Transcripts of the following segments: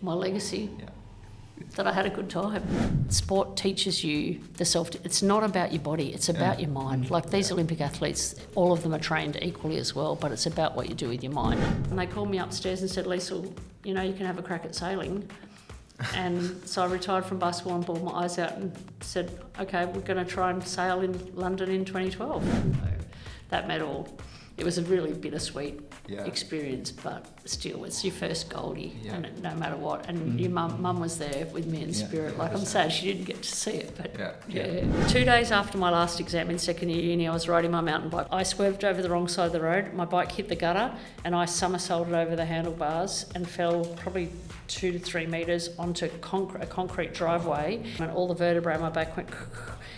my legacy. Yeah. That I had a good time. Sport teaches you it's not about your body, it's about your mind. Like these Olympic athletes, all of them are trained equally as well, but it's about what you do with your mind. And they called me upstairs and said, Liesl, you know, you can have a crack at sailing. And so I retired from basketball and bawled my eyes out and said, okay, we're going to try and sail in London in 2012. So that medal, it was a really bittersweet experience, but still, it's your first Goldie, and no matter what. And your mum was there with me in spirit. Like, I'm sad she didn't get to see it, but 2 days after my last exam in second year uni, I was riding my mountain bike. I swerved over the wrong side of the road. My bike hit the gutter, and I somersaulted over the handlebars and fell probably 2 to 3 metres onto a concrete driveway, and all the vertebrae in my back went,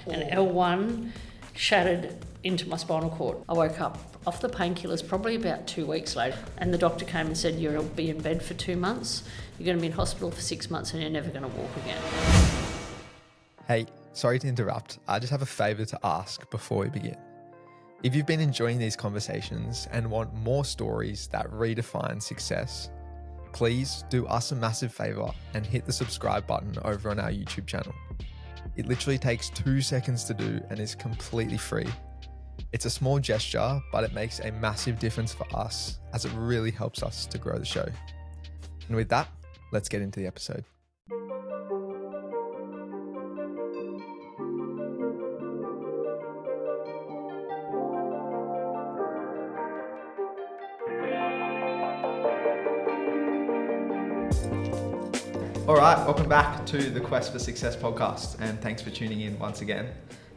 and L1 shattered into my spinal cord. I woke up off the painkillers probably about 2 weeks later, and the doctor came and said, you'll be in bed for 2 months, you're going to be in hospital for 6 months, and you're never going to walk again. Hey, sorry to interrupt. I just have a favour to ask before we begin. If you've been enjoying these conversations and want more stories that redefine success, please do us a massive favour and hit the subscribe button over on our YouTube channel. It literally takes 2 seconds to do and is completely free. It's a small gesture, but it makes a massive difference for us as it really helps us to grow the show. And with that, let's get into the episode. All right, welcome back to the Quest for Success podcast, and thanks for tuning in once again.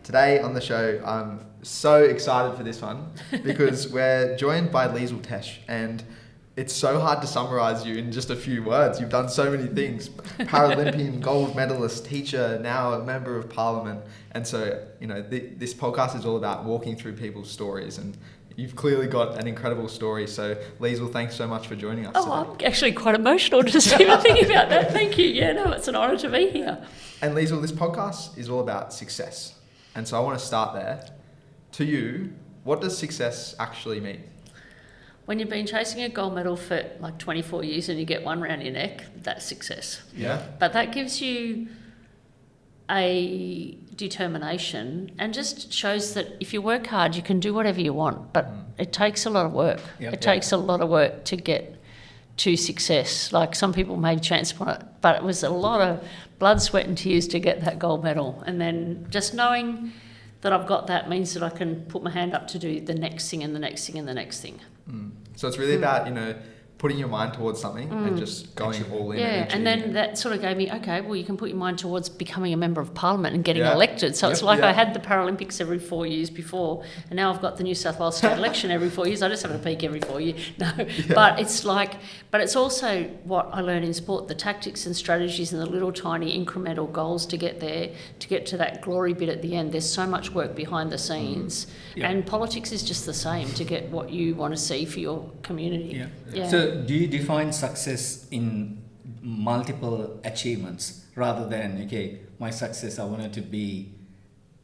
Today on the show, I'm so excited for this one because we're joined by Liesl Tesch, and it's so hard to summarize you in just a few words. You've done so many things: Paralympian, gold medalist, teacher, now a member of Parliament. And so, you know, this podcast is all about walking through people's stories, and you've clearly got an incredible story. So, Liesl, thanks so much for joining us today. I'm actually quite emotional just even thinking about that. Thank you. Yeah, no, it's an honour to be here. And Liesl, this podcast is all about success. And so I want to start there. To you, what does success actually mean? When you've been chasing a gold medal for like 24 years and you get one round your neck, that's success. Yeah. But that gives you a determination and just shows that if you work hard, you can do whatever you want. But it takes a lot of work. It takes a lot of work to get to success. Like, some people may chance upon it, but it was a lot of blood, sweat and tears to get that gold medal. And then just knowing that I've got that means that I can put my hand up to do the next thing and the next thing and the next thing. So it's really about, you know, putting your mind towards something and just going all in. And then that sort of gave me, okay, well, you can put your mind towards becoming a member of Parliament and getting elected. So it's like I had the Paralympics every 4 years before, and now I've got the New South Wales state election every 4 years. I just have a peak every 4 years. But it's like, but it's also what I learn in sport, the tactics and strategies and the little tiny incremental goals to get there, to get to that glory bit at the end. There's so much work behind the scenes. And politics is just the same, to get what you want to see for your community. So do you define success in multiple achievements rather than, okay, my success, I want it to be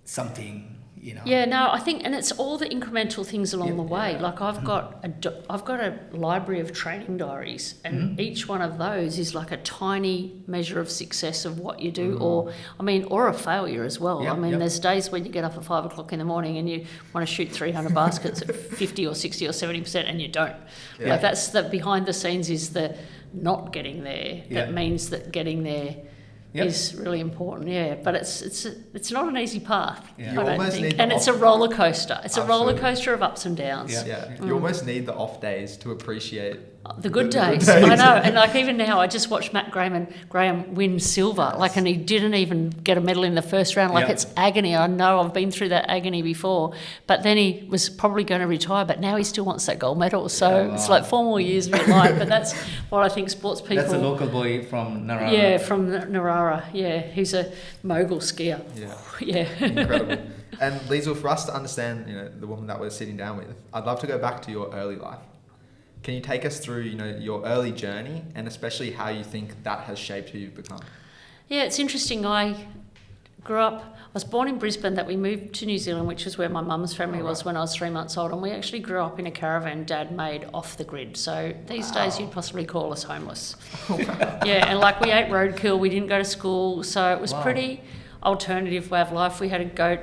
something, you know? Yeah, no, I think, and it's all the incremental things along the way. Like, I've got a library of training diaries, and each one of those is like a tiny measure of success of what you do, or a failure as well. There's days when you get up at 5 o'clock in the morning and you want to shoot 300 baskets at 50 or 60 or 70%, and you don't. Like, that's the behind the scenes, is the not getting there. That means that getting there is really important, but it's not an easy path, I don't think. And it's a roller coaster. It's a roller coaster of ups and downs. You almost need the off days to appreciate the good days. I know. And like, even now, I just watched Matt Graham win silver, and he didn't even get a medal in the first round. Like, it's agony. I know, I've been through that agony before, but then he was probably going to retire, but now he still wants that gold medal. So it's like 4 more years of your life. But that's what I think sports people... That's a local boy from Narara. Yeah, from Narara. Yeah, he's a mogul skier. Incredible. And Liesl, for us to understand, you know, the woman that we're sitting down with, I'd love to go back to your early life. Can you take us through, you know, your early journey, and especially how you think that has shaped who you've become? Yeah, it's interesting. I grew up, I was born in Brisbane, that we moved to New Zealand, which is where my mum's family was when I was 3 months old, and we actually grew up in a caravan Dad made off the grid. So these days you'd possibly call us homeless. Yeah, and like we ate roadkill, we didn't go to school, so it was pretty alternative way of life. We had a goat,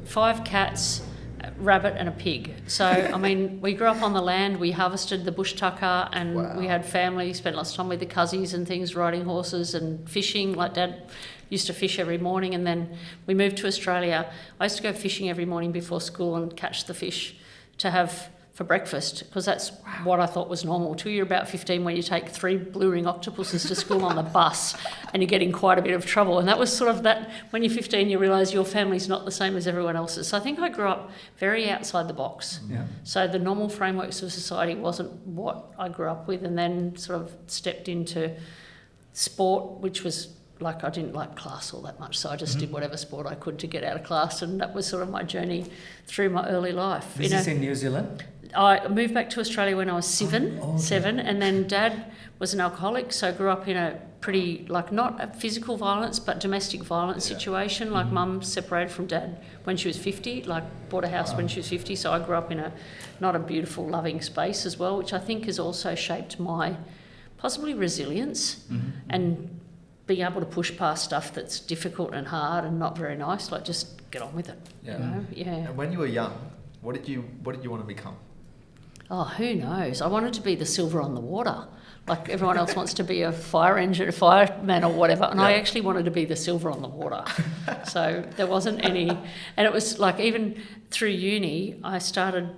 5 cats, a rabbit and a pig. So, I mean, we grew up on the land, we harvested the bush tucker, and we had family, spent lots of time with the cousins and things, riding horses and fishing. Like Dad used to fish every morning, and then we moved to Australia. I used to go fishing every morning before school and catch the fish to have for breakfast, because that's what I thought was normal. Till you're about 15, when you take 3 blue ring octopuses to school on the bus and you get in quite a bit of trouble. And that was sort of that, when you're 15 you realise your family's not the same as everyone else's. So I think I grew up very outside the box. Yeah. So the normal frameworks of society wasn't what I grew up with, and then sort of stepped into sport, which was like, I didn't like class all that much, so I just did whatever sport I could to get out of class, and that was sort of my journey through my early life. This is in New Zealand? I moved back to Australia when I was seven, and then Dad was an alcoholic, so I grew up in a pretty, like, not a physical violence, but domestic violence situation. Like, Mum separated from Dad when she was 50, like, bought a house when she was 50, so I grew up in a not a beautiful, loving space as well, which I think has also shaped my possibly resilience and being able to push past stuff that's difficult and hard and not very nice. Like, just get on with it. Yeah. You know? Yeah. And when you were young, what did you want to become? Oh, who knows? I wanted to be the silver on the water. Like everyone else wants to be a fire engine, a fireman or whatever. And I actually wanted to be the silver on the water. So there wasn't any. And it was like, even through uni, I started,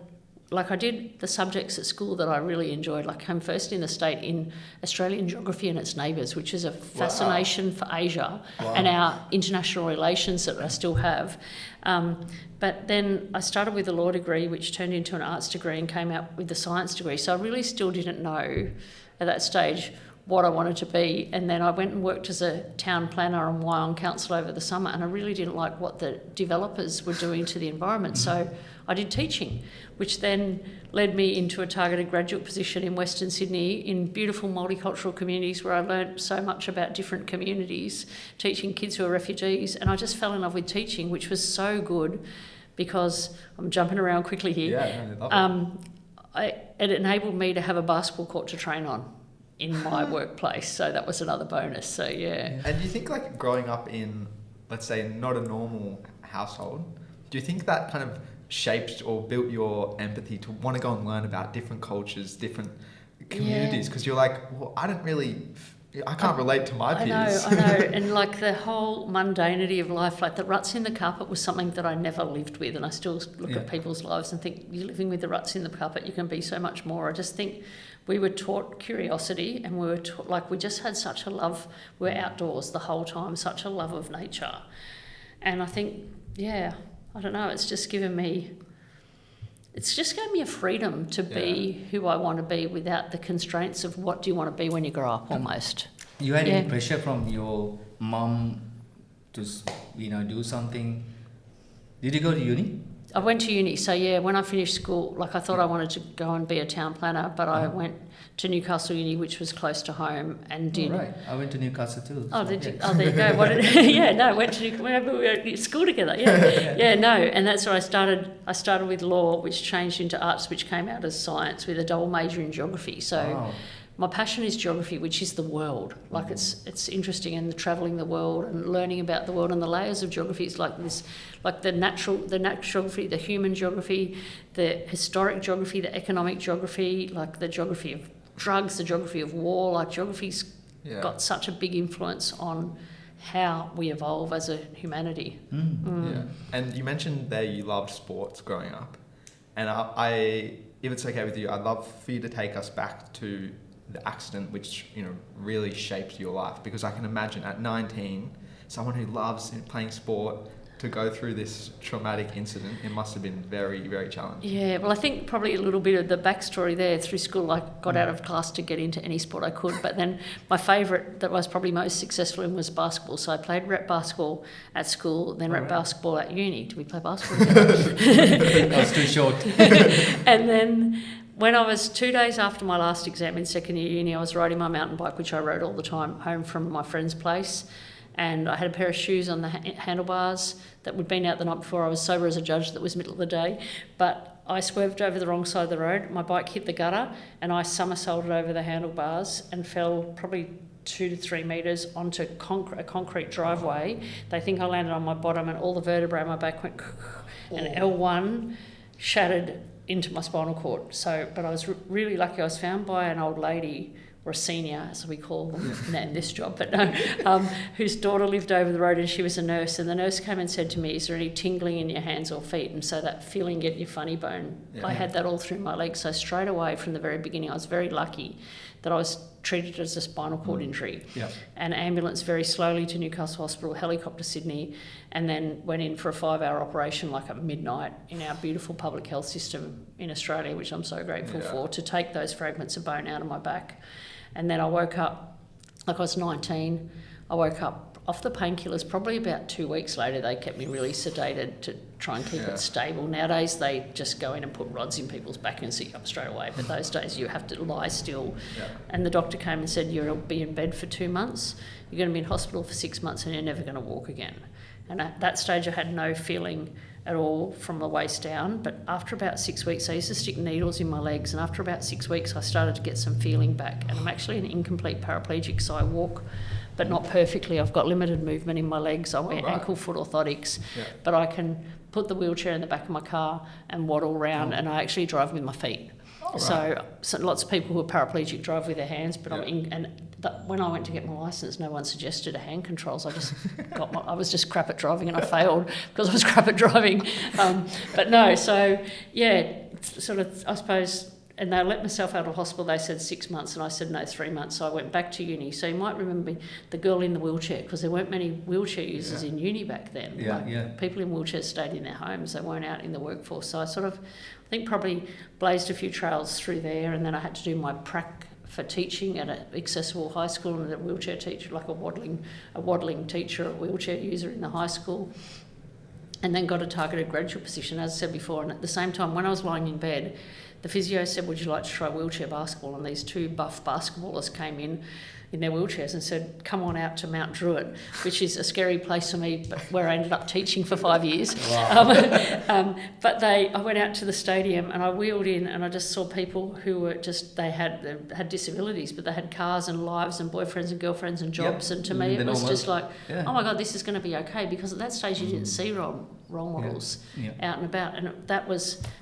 like, I did the subjects at school that I really enjoyed. Like, came first in the state in Australian geography and its neighbours, which is a fascination for Asia and our international relations that I still have. But then I started with a law degree, which turned into an arts degree, and came out with the science degree. So I really still didn't know at that stage what I wanted to be. And then I went and worked as a town planner and Wyong council over the summer, and I really didn't like what the developers were doing to the environment. So I did teaching, which then led me into a targeted graduate position in Western Sydney in beautiful multicultural communities, where I learned so much about different communities, teaching kids who are refugees. And I just fell in love with teaching, which was so good, because I'm jumping around quickly here. Yeah, I love it. It enabled me to have a basketball court to train on in my workplace, so that was another bonus. So yeah. And do you think, like, growing up in, let's say, not a normal household, do you think that kind of shaped or built your empathy to want to go and learn about different cultures, different communities? Because you're like, well, I can't relate to my peers. I know. And like the whole mundanity of life, like the ruts in the carpet was something that I never lived with, and I still look at people's lives and think, you're living with the ruts in the carpet, you can be so much more. I just think we were taught curiosity, and we were taught, like, we just had such a love, we were outdoors the whole time, such a love of nature. And I think, I don't know, it's just gave me a freedom to be who I want to be, without the constraints of what do you want to be when you grow up, almost. You had any pressure from your mum to, do something? Did you go to uni? I went to uni, so when I finished school, like, I thought I wanted to go and be a town planner, but I went to Newcastle Uni, which was close to home, and did... Oh, right. I went to Newcastle too. Oh, did you? Oh, there you go. Went to Newcastle. We were at school together, and that's where I started. I started with law, which changed into arts, which came out as science, with a double major in geography. So my passion is geography, which is the world. Like, it's interesting, and travelling the world and learning about the world and the layers of geography. It's like this, like the natural geography, the human geography, the historic geography, the economic geography, like the geography of drugs, the geography of war. Like, geography's got such a big influence on how we evolve as a humanity. Yeah. And you mentioned there you loved sports growing up, and I, if it's okay with you, I'd love for you to take us back to the accident which really shaped your life, because I can imagine at 19, someone who loves playing sport, to go through this traumatic incident, it must have been very, very challenging. Yeah, well, I think probably a little bit of the backstory there. Through school, I got out of class to get into any sport I could, but then my favourite that I was probably most successful in was basketball. So I played rep basketball at school, then rep basketball at uni. Did we play basketball together? That was too short. And then when I was 2 days after my last exam in second year uni, I was riding my mountain bike, which I rode all the time, home from my friend's place. and I had a pair of shoes on the handlebars that would been out the night before. I was sober as a judge, that was middle of the day, but I swerved over the wrong side of the road. My bike hit the gutter and I somersaulted over the handlebars and fell probably 2 to 3 metres onto a concrete driveway. They think I landed on my bottom and all the vertebrae in my back went and L1 shattered into my spinal cord. So, but I was really lucky. I was found by an old lady, or a senior, as we call them in this job, but no, whose daughter lived over the road, and she was a nurse. And the nurse came and said to me, "Is there any tingling in your hands or feet?" And so that feeling, get your funny bone, I had that all through my legs. So straight away from the very beginning, I was very lucky that I was treated as a spinal cord injury. And ambulance very slowly to Newcastle Hospital, helicopter Sydney, and then went in for a 5-hour operation like at midnight in our beautiful public health system in Australia, which I'm so grateful for, to take those fragments of bone out of my back. And then I woke up, like I was 19, I woke up off the painkillers. Probably about 2 weeks later, they kept me really sedated to try and keep it stable. Nowadays, they just go in and put rods in people's back and sit you up straight away. But those days, you have to lie still. And the doctor came and said, "You'll be in bed for 2 months, you're going to be in hospital for 6 months, and you're never going to walk again." And at that stage, I had no feeling at all from the waist down. But after about 6 weeks, I used to stick needles in my legs, and after about 6 weeks, I started to get some feeling back. And I'm actually an incomplete paraplegic, so I walk, but not perfectly. I've got limited movement in my legs. I wear ankle foot orthotics, but I can put the wheelchair in the back of my car and waddle around, and I actually drive with my feet. So lots of people who are paraplegic drive with their hands, but when I went to get my licence, no one suggested a hand controls. I just I was just crap at driving, and I failed because I was crap at driving. But no, so sort of, I suppose. And they let myself out of hospital. They said 6 months, and I said no, 3 months. So I went back to uni. So you might remember the girl in the wheelchair, because there weren't many wheelchair users in uni back then. People in wheelchairs stayed in their homes. They weren't out in the workforce. So I sort of, I think, probably blazed a few trails through there, and then I had to do my prac for teaching at an accessible high school, and a wheelchair teacher, like a waddling teacher, a wheelchair user in the high school. And then got a targeted graduate position, as I said before. And at the same time, when I was lying in bed, the physio said, "Would you like to try wheelchair basketball?" And these 2 buff basketballers came in their wheelchairs and said, "Come on out to Mount Druitt," which is a scary place for me, but where I ended up teaching for 5 years. But I went out to the stadium and I wheeled in, and I just saw people who were they had disabilities, but they had cars and lives and boyfriends and girlfriends and jobs. And to me, it was just like, oh my God, this is going to be okay, because at that stage you didn't see role models out and about, and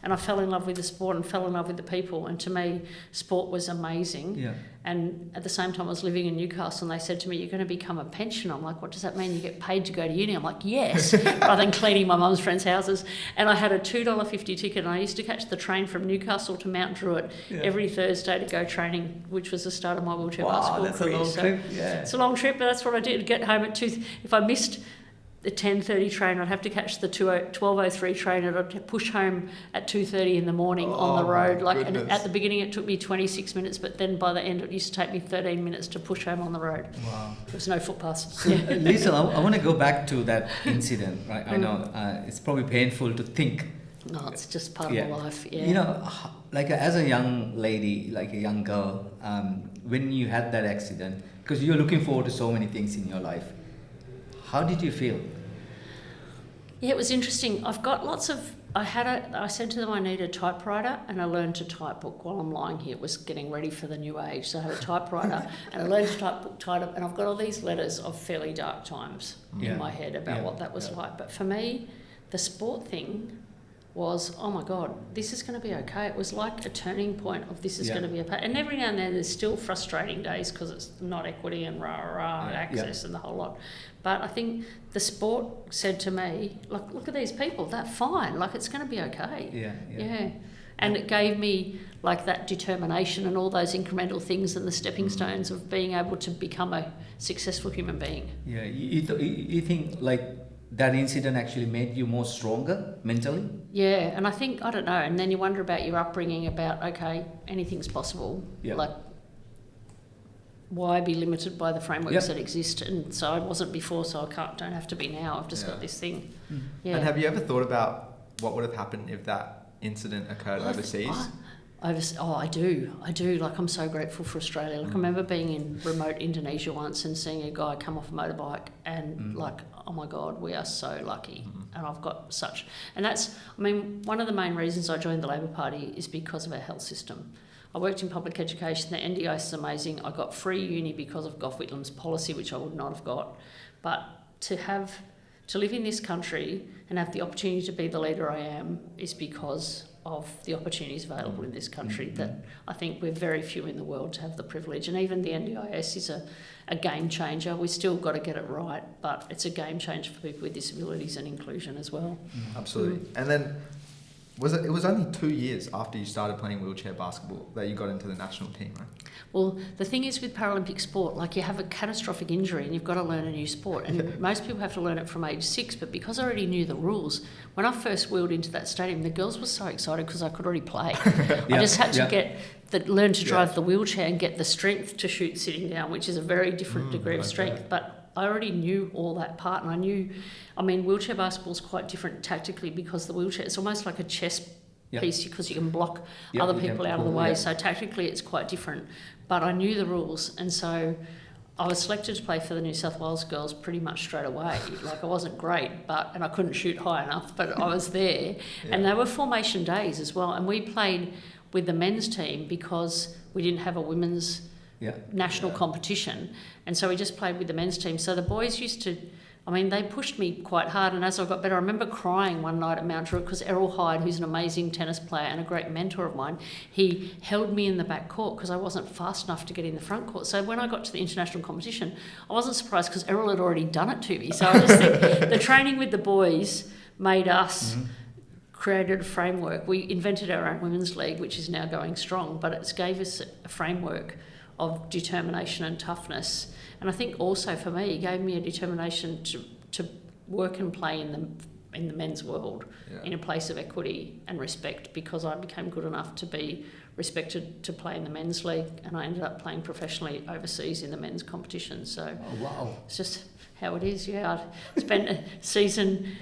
and I fell in love with the sport and fell in love with the people, and to me sport was amazing. And at the same time I was living in Newcastle, and they said to me, "You're going to become a pensioner." I'm like, "What does that mean? You get paid to go to uni?" I'm like, "Yes," rather than cleaning my mum's friends' houses. And I had a $2.50 ticket, and I used to catch the train from Newcastle to Mount Druitt every Thursday to go training, which was the start of my wheelchair basketball career. That's a long trip. It's a long trip, but that's what I did. Get home at 2. If I missed the 10:30 train, I'd have to catch the 12:03 train, and I'd push home at 2:30 in the morning on the road. And at the beginning it took me 26 minutes, but then by the end it used to take me 13 minutes to push home on the road. Wow. There was no footpaths. Liesl, I want to go back to that incident, right? I know it's probably painful to think. No, it's just part of life. You know, like as a young lady, like a young girl, when you had that accident, because you're looking forward to so many things in your life, how did you feel? Yeah, it was interesting. I've got I said to them I need a typewriter, and I learned to typebook while I'm lying here. It was getting ready for the new age. So I had a typewriter and I learned to typebook, and I've got all these letters of fairly dark times in my head about what that was like. But for me, the sport thing was, oh my God, this is going to be okay. It was like a turning point of this is going to be okay. And every now and then there's still frustrating days because it's not equity and access and the whole lot. But I think the sport said to me, like, look at these people, they're fine. Like, it's going to be okay. Yeah. And it gave me like that determination and all those incremental things and the stepping stones of being able to become a successful human being. Yeah, you think like that incident actually made you more stronger mentally? Yeah, and I think, I don't know, and then you wonder about your upbringing, about, okay, anything's possible. Like, why be limited by the frameworks that exist? And so I wasn't before, so I don't have to be now. I've just got this thing. And have you ever thought about what would have happened if that incident occurred overseas? I do. Like, I'm so grateful for Australia. Like, I remember being in remote Indonesia once and seeing a guy come off a motorbike and like, oh my God, we are so lucky. And I've got such, and that's, I mean, one of the main reasons I joined the Labor Party is because of our health system. I worked in public education. The NDIS is amazing. I got free uni because of Gough Whitlam's policy, which I would not have got. But to live in this country and have the opportunity to be the leader I am is because of the opportunities available in this country that I think we're very few in the world to have the privilege. And even the NDIS is a game changer. We still got to get it right, but it's a game changer for people with disabilities and inclusion as well. Absolutely. And then it was only 2 years after you started playing wheelchair basketball that you got into the national team, right? Well, the thing is with Paralympic sport, like, you have a catastrophic injury and you've got to learn a new sport. And most people have to learn it from age 6, but because I already knew the rules, when I first wheeled into that stadium, the girls were so excited because I could already play. I just had to learn to drive the wheelchair and get the strength to shoot sitting down, which is a very different degree of strength. But I already knew all that part, and I knew, I mean, wheelchair basketball is quite different tactically because the wheelchair, it's almost like a chess piece because you can block other people out of the way. So tactically it's quite different. But I knew the rules, and so I was selected to play for the New South Wales girls pretty much straight away. Like, I wasn't great, and I couldn't shoot high enough, but I was there. And they were formation days as well. And we played with the men's team because we didn't have a women's national competition. And so we just played with the men's team. So the boys used to, I mean, they pushed me quite hard, and as I got better, I remember crying one night at Mount Druitt because Errol Hyde, who's an amazing tennis player and a great mentor of mine, he held me in the back court because I wasn't fast enough to get in the front court. So when I got to the international competition, I wasn't surprised because Errol had already done it to me. So I just think the training with the boys made us created a framework. We invented our own women's league, which is now going strong, but it gave us a framework of determination and toughness. And I think also for me, it gave me a determination to work and play in the men's world in a place of equity and respect, because I became good enough to be respected to play in the men's league, and I ended up playing professionally overseas in the men's competition. So it's just how it is. I spent a season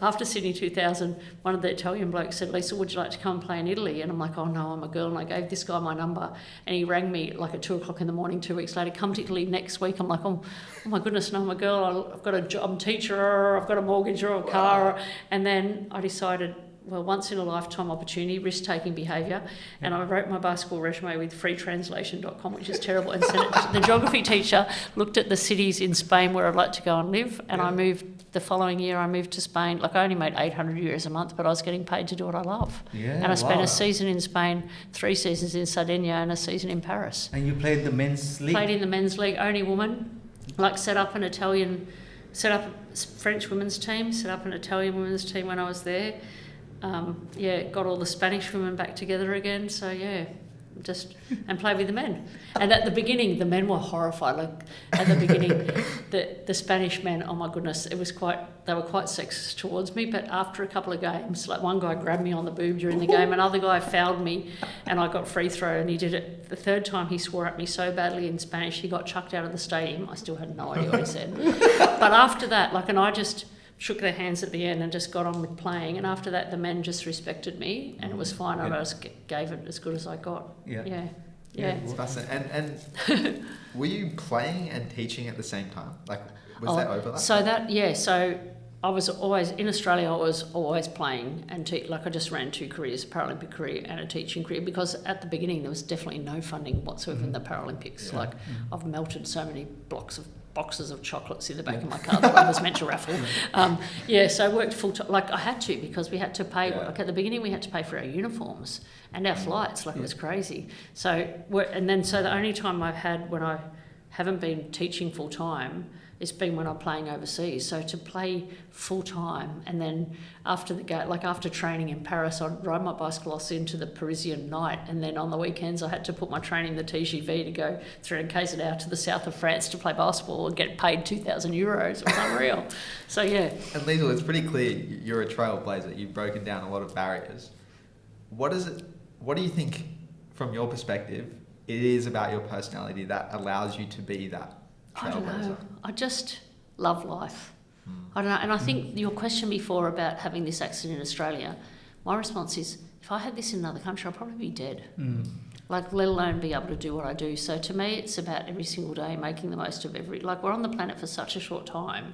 after Sydney 2000. One of the Italian blokes said, "Liesl, would you like to come and play in Italy?" And I'm like, "Oh no, I'm a girl." And I gave this guy my number, and he rang me like at 2:00 in the morning 2 weeks later, "Come to Italy next week." I'm like, oh my goodness, no, I'm a girl. I've got a job, I'm a teacher, I've got a mortgage or a car. And then I decided, well, once in a lifetime opportunity, risk-taking behaviour, and I wrote my basketball resume with freetranslation.com, which is terrible, and sent it. The geography teacher looked at the cities in Spain where I'd like to go and live, and I moved the following year. I moved to Spain. Like, I only made 800 euros a month, but I was getting paid to do what I love. And I spent a season in Spain, 3 seasons in Sardinia, and a season in Paris. And you played the men's league? Played in the men's league, only woman. Like, set up a French women's team, set up an Italian women's team when I was there. Got all the Spanish women back together again. So and play with the men. And at the beginning, the men were horrified. Like, at the beginning, the Spanish men, oh my goodness, they were quite sexist towards me. But after a couple of games, like, one guy grabbed me on the boob during the game, another guy fouled me, and I got free throw. And he did it the third time. He swore at me so badly in Spanish, he got chucked out of the stadium. I still had no idea what he said. But after that, and I just shook their hands at the end and just got on with playing. And after that, the men just respected me, and it was fine. I just gave it as good as I got. Yeah. It's fascinating. And were you playing and teaching at the same time? Like, was that overlap? So I was always, in Australia, I was always playing and I just ran 2 careers, a Paralympic career and a teaching career, because at the beginning there was definitely no funding whatsoever in the Paralympics. I've melted so many boxes of chocolates in the back of my car that I was meant to raffle. So I worked full time. Like, I had to, because we had to pay. Like, at the beginning, we had to pay for our uniforms and our flights. Like, it was crazy. So the only time I've had when I haven't been teaching full time, it's been when I'm playing overseas. So to play full time, and then after training in Paris, I'd ride my bicycle into the Parisian night, and then on the weekends I had to put my train in the TGV to go through in KZN to the south of France to play basketball and get paid 2,000 euros. It was unreal. So And Liesl, it's pretty clear you're a trailblazer. You've broken down a lot of barriers. What do you think, from your perspective, it is about your personality that allows you to be that trailblazer? I don't know. I just love life. I don't know. And I think your question before about having this accident in Australia, my response is, if I had this in another country, I'd probably be dead. Mm. Like, let alone be able to do what I do. So to me, it's about every single day making the most of like, we're on the planet for such a short time.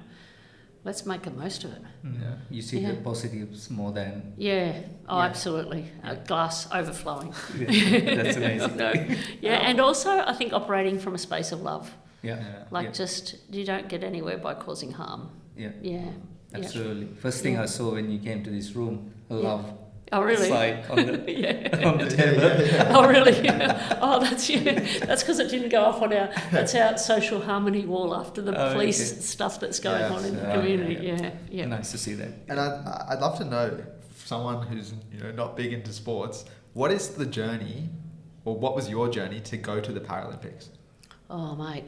Let's make the most of it. Mm. Yeah. You see the positives more than... Yeah. Oh, absolutely. A glass overflowing. Yeah. That's amazing. No. Yeah, and also I think operating from a space of love. Yeah. Like, just, you don't get anywhere by causing harm. Yeah. Yeah. Absolutely. First thing I saw when you came to this room, love. Oh, really? Slide on the, on the table. Oh, really? Oh, that's because it didn't go up on that's our social harmony wall after the police stuff that's going on in the community. Yeah. Nice to see that. And I'd love to know, someone who's not big into sports, what is the journey, or what was your journey to go to the Paralympics? Oh, mate.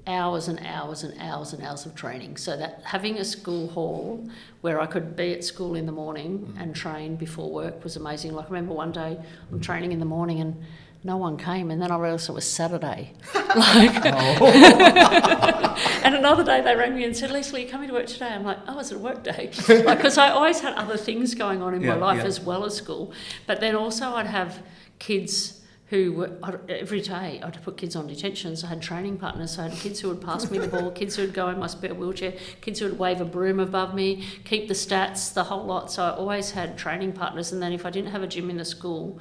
Hours and hours and hours and hours of training. So that having a school hall where I could be at school in the morning and train before work was amazing. Like, I remember one day I'm training in the morning and no one came, and then I realised it was Saturday. And another day they rang me and said, Liesl, are you coming to work today? I'm like, oh, is it a work day? Because I always had other things going on in my life as well as school. But then also I'd have kids who were, every day I'd put kids on detention, so I had training partners. So I had kids who would pass me the ball, kids who would go in my spare wheelchair, kids who would wave a broom above me, keep the stats, the whole lot. So I always had training partners. And then if I didn't have a gym in the school,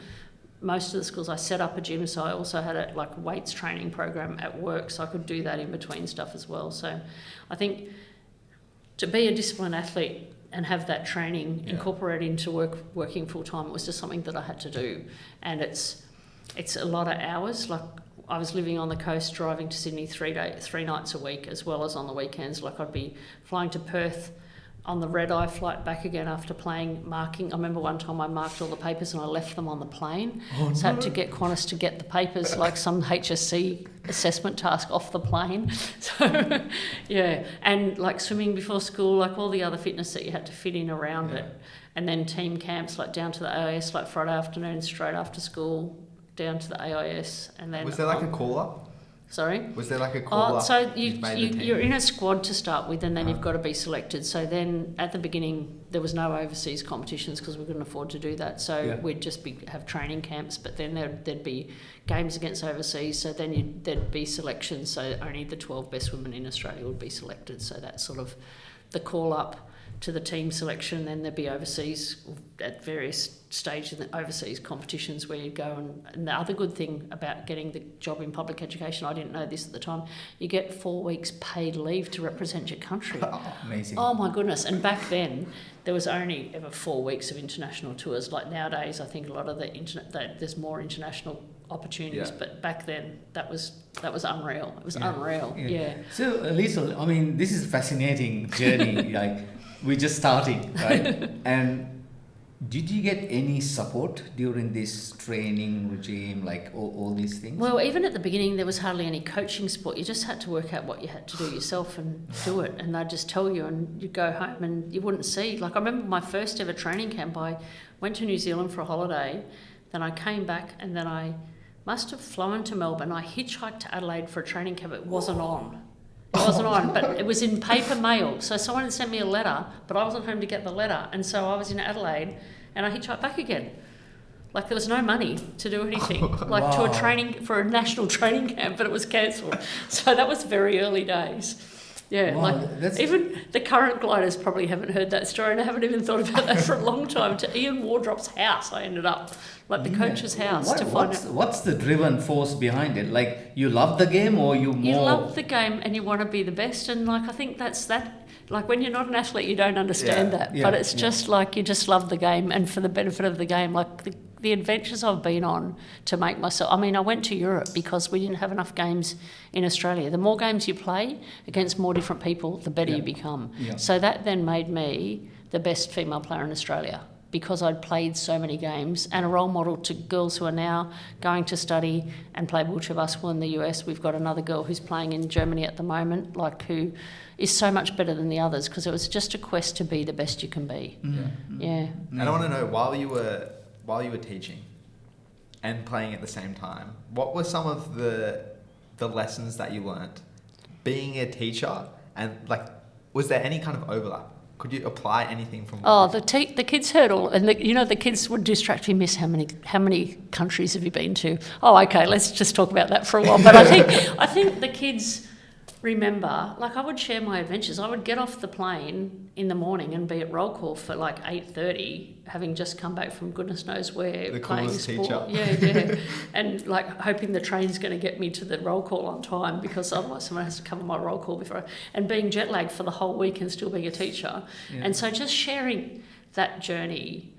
most of the schools I set up a gym, so I also had a weights training program at work, so I could do that in between stuff as well. So I think to be a disciplined athlete and have that training incorporated into working full time, it was just something that I had to do. And it's a lot of hours. Like, I was living on the coast, driving to Sydney 3 nights a week, as well as on the weekends. Like, I'd be flying to Perth on the red-eye flight back again after marking. I remember one time I marked all the papers and I left them on the plane. So I had to get Qantas to get the papers, like some HSC assessment task, off the plane. So, yeah. And like swimming before school, like all the other fitness that you had to fit in around it. And then team camps, like down to the AIS, like Friday afternoon, straight after school, down to the AIS. And then... Was there like a call-up? Sorry? Was there like a call-up? So you're in a squad to start with, and then you've got to be selected. So then at the beginning, there was no overseas competitions because we couldn't afford to do that. So we'd just have training camps, but then there'd be games against overseas. So then there'd be selections. So only the 12 best women in Australia would be selected. So that's sort of the call-up to the team selection. Then there'd be overseas at various stages in the overseas competitions where you go. And the other good thing about getting the job in public education, I didn't know this at the time, you get 4 weeks paid leave to represent your country. Amazing. Oh my goodness. And back then there was only ever 4 weeks of international tours. Like nowadays, I think a lot of there's more international opportunities, but back then that was unreal. It was unreal. Yeah. So Liesl, I mean, this is a fascinating journey. Like, we're just starting, right? And did you get any support during this training regime, like all these things? Well, even at the beginning, there was hardly any coaching support. You just had to work out what you had to do yourself and do it. And they'd just tell you, and you'd go home and you wouldn't see. Like, I remember my first ever training camp, I went to New Zealand for a holiday, then I came back, and then I must have flown to Melbourne. I hitchhiked to Adelaide for a training camp. It wasn't on. It wasn't on, but it was in paper mail. So someone had sent me a letter, but I wasn't home to get the letter. And so I was in Adelaide and I hitchhiked back again. Like, there was no money to do anything, like to a national training camp, but it was cancelled. So that was very early days. Yeah, even the current gliders probably haven't heard that story, and I haven't even thought about that for a long time. To Ian Wardrop's house, I ended up, like the coach's house, to find out. What's the driven force behind it? Like, you love the game, or you more... You love the game and you want to be the best, and like I think that's that. Like, when you're not an athlete, you don't understand that, but it's just like you just love the game, and for the benefit of the game, like the adventures I've been on to make myself... I mean, I went to Europe because we didn't have enough games in Australia. The more games you play against more different people, the better you become. Yeah. So that then made me the best female player in Australia because I'd played so many games, and a role model to girls who are now going to study and play wheelchair basketball in the US. We've got another girl who's playing in Germany at the moment, like, who is so much better than the others because it was just a quest to be the best you can be. Yeah. And I want to know, while you were teaching and playing at the same time, what were some of the lessons that you learnt being a teacher, and like, was there any kind of overlap Could you apply anything from? Oh, the kids hurdle, and the kids would distractly miss how many countries have you been to? Oh, okay, let's just talk about that for a while. But I think the kids remember, like I would share my adventures. I would get off the plane in the morning and be at roll call for like 8:30, having just come back from goodness knows where, the playing coolest sport. teacher. Yeah, and like hoping the train's going to get me to the roll call on time, because otherwise someone has to cover my roll call before. And being jet lagged for the whole week and still being a teacher, and so just sharing that journey,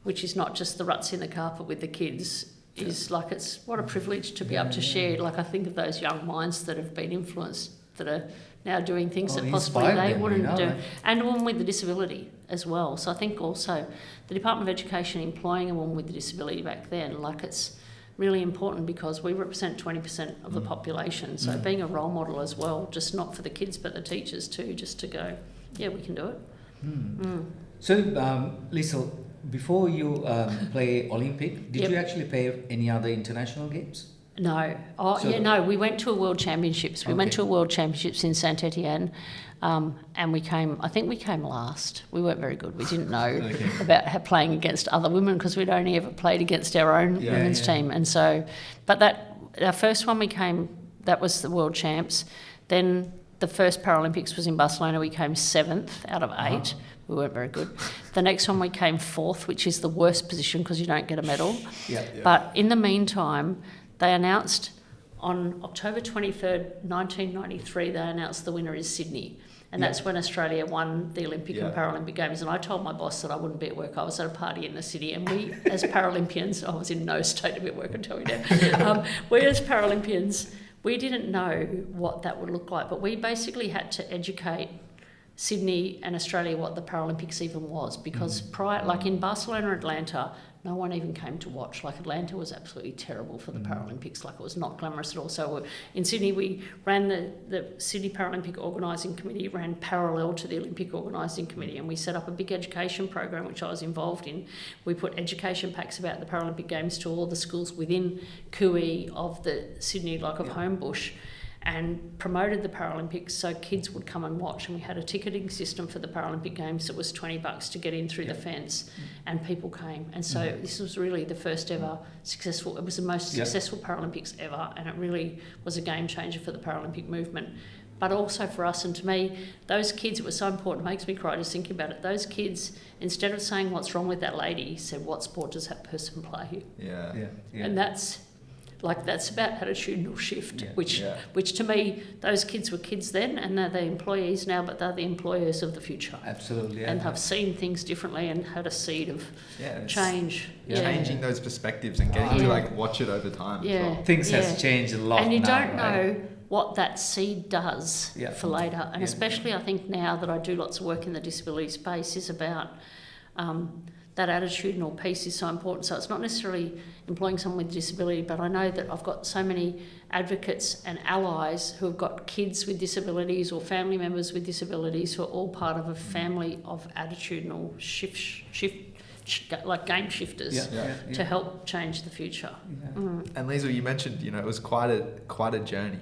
which is not just the ruts in the carpet with the kids, is like, it's what a privilege to be able to share. Like I think of those young minds that have been influenced, that are now doing things that possibly they wouldn't do, and a woman with a disability as well. So I think also the Department of Education employing a woman with a disability back then, like it's really important because we represent 20% of the population. So being a role model as well, just not for the kids but the teachers too, just to go, yeah, we can do it. So, Liesl, before you play Olympic, did you actually play any other international games? No. We went to a World Championships. We went to a World Championships in Saint-Étienne, and we came last. We weren't very good. We didn't know about playing against other women because we'd only ever played against our own women's team. And so, but our first one that was the World Champs. Then the first Paralympics was in Barcelona. We came 7th out of 8. We weren't very good. The next one we came 4th, which is the worst position because you don't get a medal. But in the meantime, they announced on October 23rd, 1993, they announced the winner is Sydney. And that's when Australia won the Olympic and Paralympic Games. And I told my boss that I wouldn't be at work. I was at a party in the city. And we, as Paralympians, I was in no state to be at work, I tell you now. We, as Paralympians, we didn't know what that would look like. But we basically had to educate Sydney and Australia what the Paralympics even was. Because like in Barcelona and Atlanta, no one even came to watch. Like Atlanta was absolutely terrible for the Paralympics. Like it was not glamorous at all. So in Sydney, we ran the Sydney Paralympic Organising Committee, ran parallel to the Olympic Organising Committee, and we set up a big education program, which I was involved in. We put education packs about the Paralympic Games to all the schools within Cooee of the Sydney, like of Homebush, and promoted the Paralympics so kids would come and watch. And we had a ticketing system for the Paralympic Games that was $20 to get in through the fence, and people came. And so this was really the first ever successful, it was the most successful Paralympics ever, and it really was a game changer for the Paralympic movement. But also for us, and to me, those kids, it was so important, it makes me cry just thinking about it. Those kids, instead of saying what's wrong with that lady, said what sport does that person play? And that's about attitudinal shift, which to me, those kids were kids then, and they're the employees now, but they're the employers of the future. Absolutely. And have seen things differently and had a seed of change. Changing those perspectives and getting to watch it over time. Yeah. As well. Things has changed a lot. And you now, don't know what that seed does for later. And especially I think now that I do lots of work in the disability space is about that attitudinal piece is so important. So it's not necessarily employing someone with a disability, but I know that I've got so many advocates and allies who have got kids with disabilities or family members with disabilities who are all part of a family of attitudinal shift like game shifters to help change the future. And Liesl, you mentioned, it was quite a journey.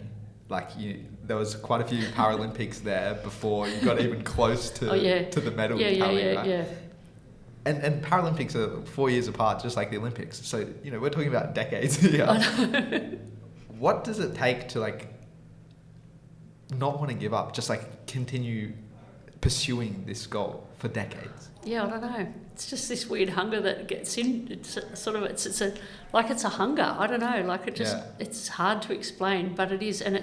There was quite a few Paralympics there before you got even close to the medal tally, right? And Paralympics are 4 years apart, just like the Olympics. So, we're talking about decades here. What does it take to, not want to give up, just, continue pursuing this goal for decades? Yeah, I don't know. It's just this weird hunger that gets in. It's a hunger. I don't know. It's hard to explain, but it is. And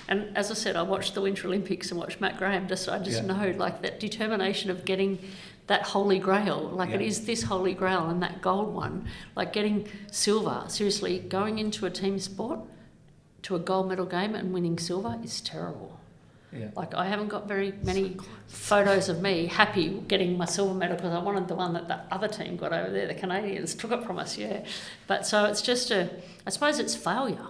and as I said, I watched the Winter Olympics and watched Matt Graham. I just know that determination of getting that holy grail. It is this holy grail and that gold one. Getting silver. Seriously, going into a team sport to a gold medal game and winning silver is terrible. I haven't got very many photos of me happy getting my silver medal because I wanted the one that the other team got over there. The Canadians took it from us, But so it's just I suppose it's failure.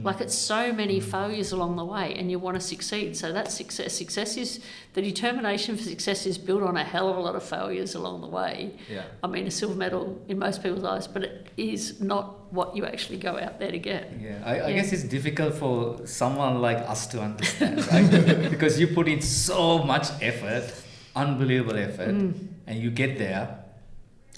It's so many failures along the way and you want to succeed. So that's success. The determination for success is built on a hell of a lot of failures along the way. I mean, a silver medal in most people's eyes, but it is not what you actually go out there to get. I guess it's difficult for someone like us to understand, right? Because you put in so much effort unbelievable effort, and you get there,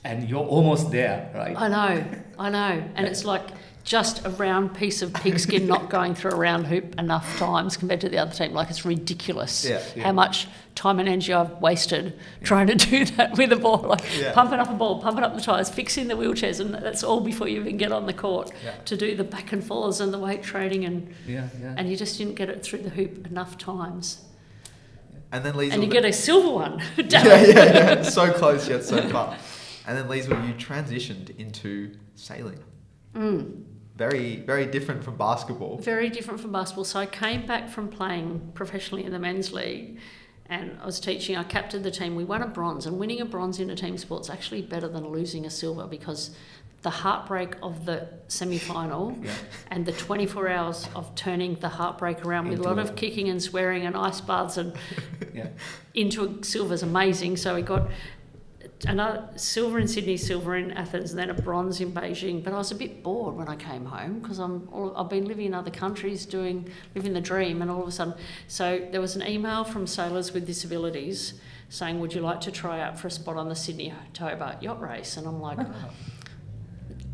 and you're almost there, right? I know. And it's like just a round piece of pigskin not going through a round hoop enough times compared to the other team. Like, it's ridiculous how much time and energy I've wasted trying to do that with a ball. Like pumping up a ball, pumping up the tyres, fixing the wheelchairs, and that's all before you even get on the court to do the back and forths and the weight training, and you just didn't get it through the hoop enough times. And then Liesl, and you get a silver one. So close yet so far. And then Liesl, you transitioned into sailing. Very, very different from basketball. Very different from basketball. So I came back from playing professionally in the men's league, and I was teaching. I captained the team. We won a bronze, and winning a bronze in a team sport's actually better than losing a silver, because the heartbreak of the semi-final and the 24 hours of turning the heartbreak around with a lot of kicking and swearing and ice baths and into a silver is amazing. So we got another silver in Sydney, silver in Athens, and then a bronze in Beijing. But I was a bit bored when I came home, because I've been living in other countries living the dream, and all of a sudden, so there was an email from Sailors with Disabilities saying, would you like to try out for a spot on the Sydney to Hobart yacht race? And I'm like,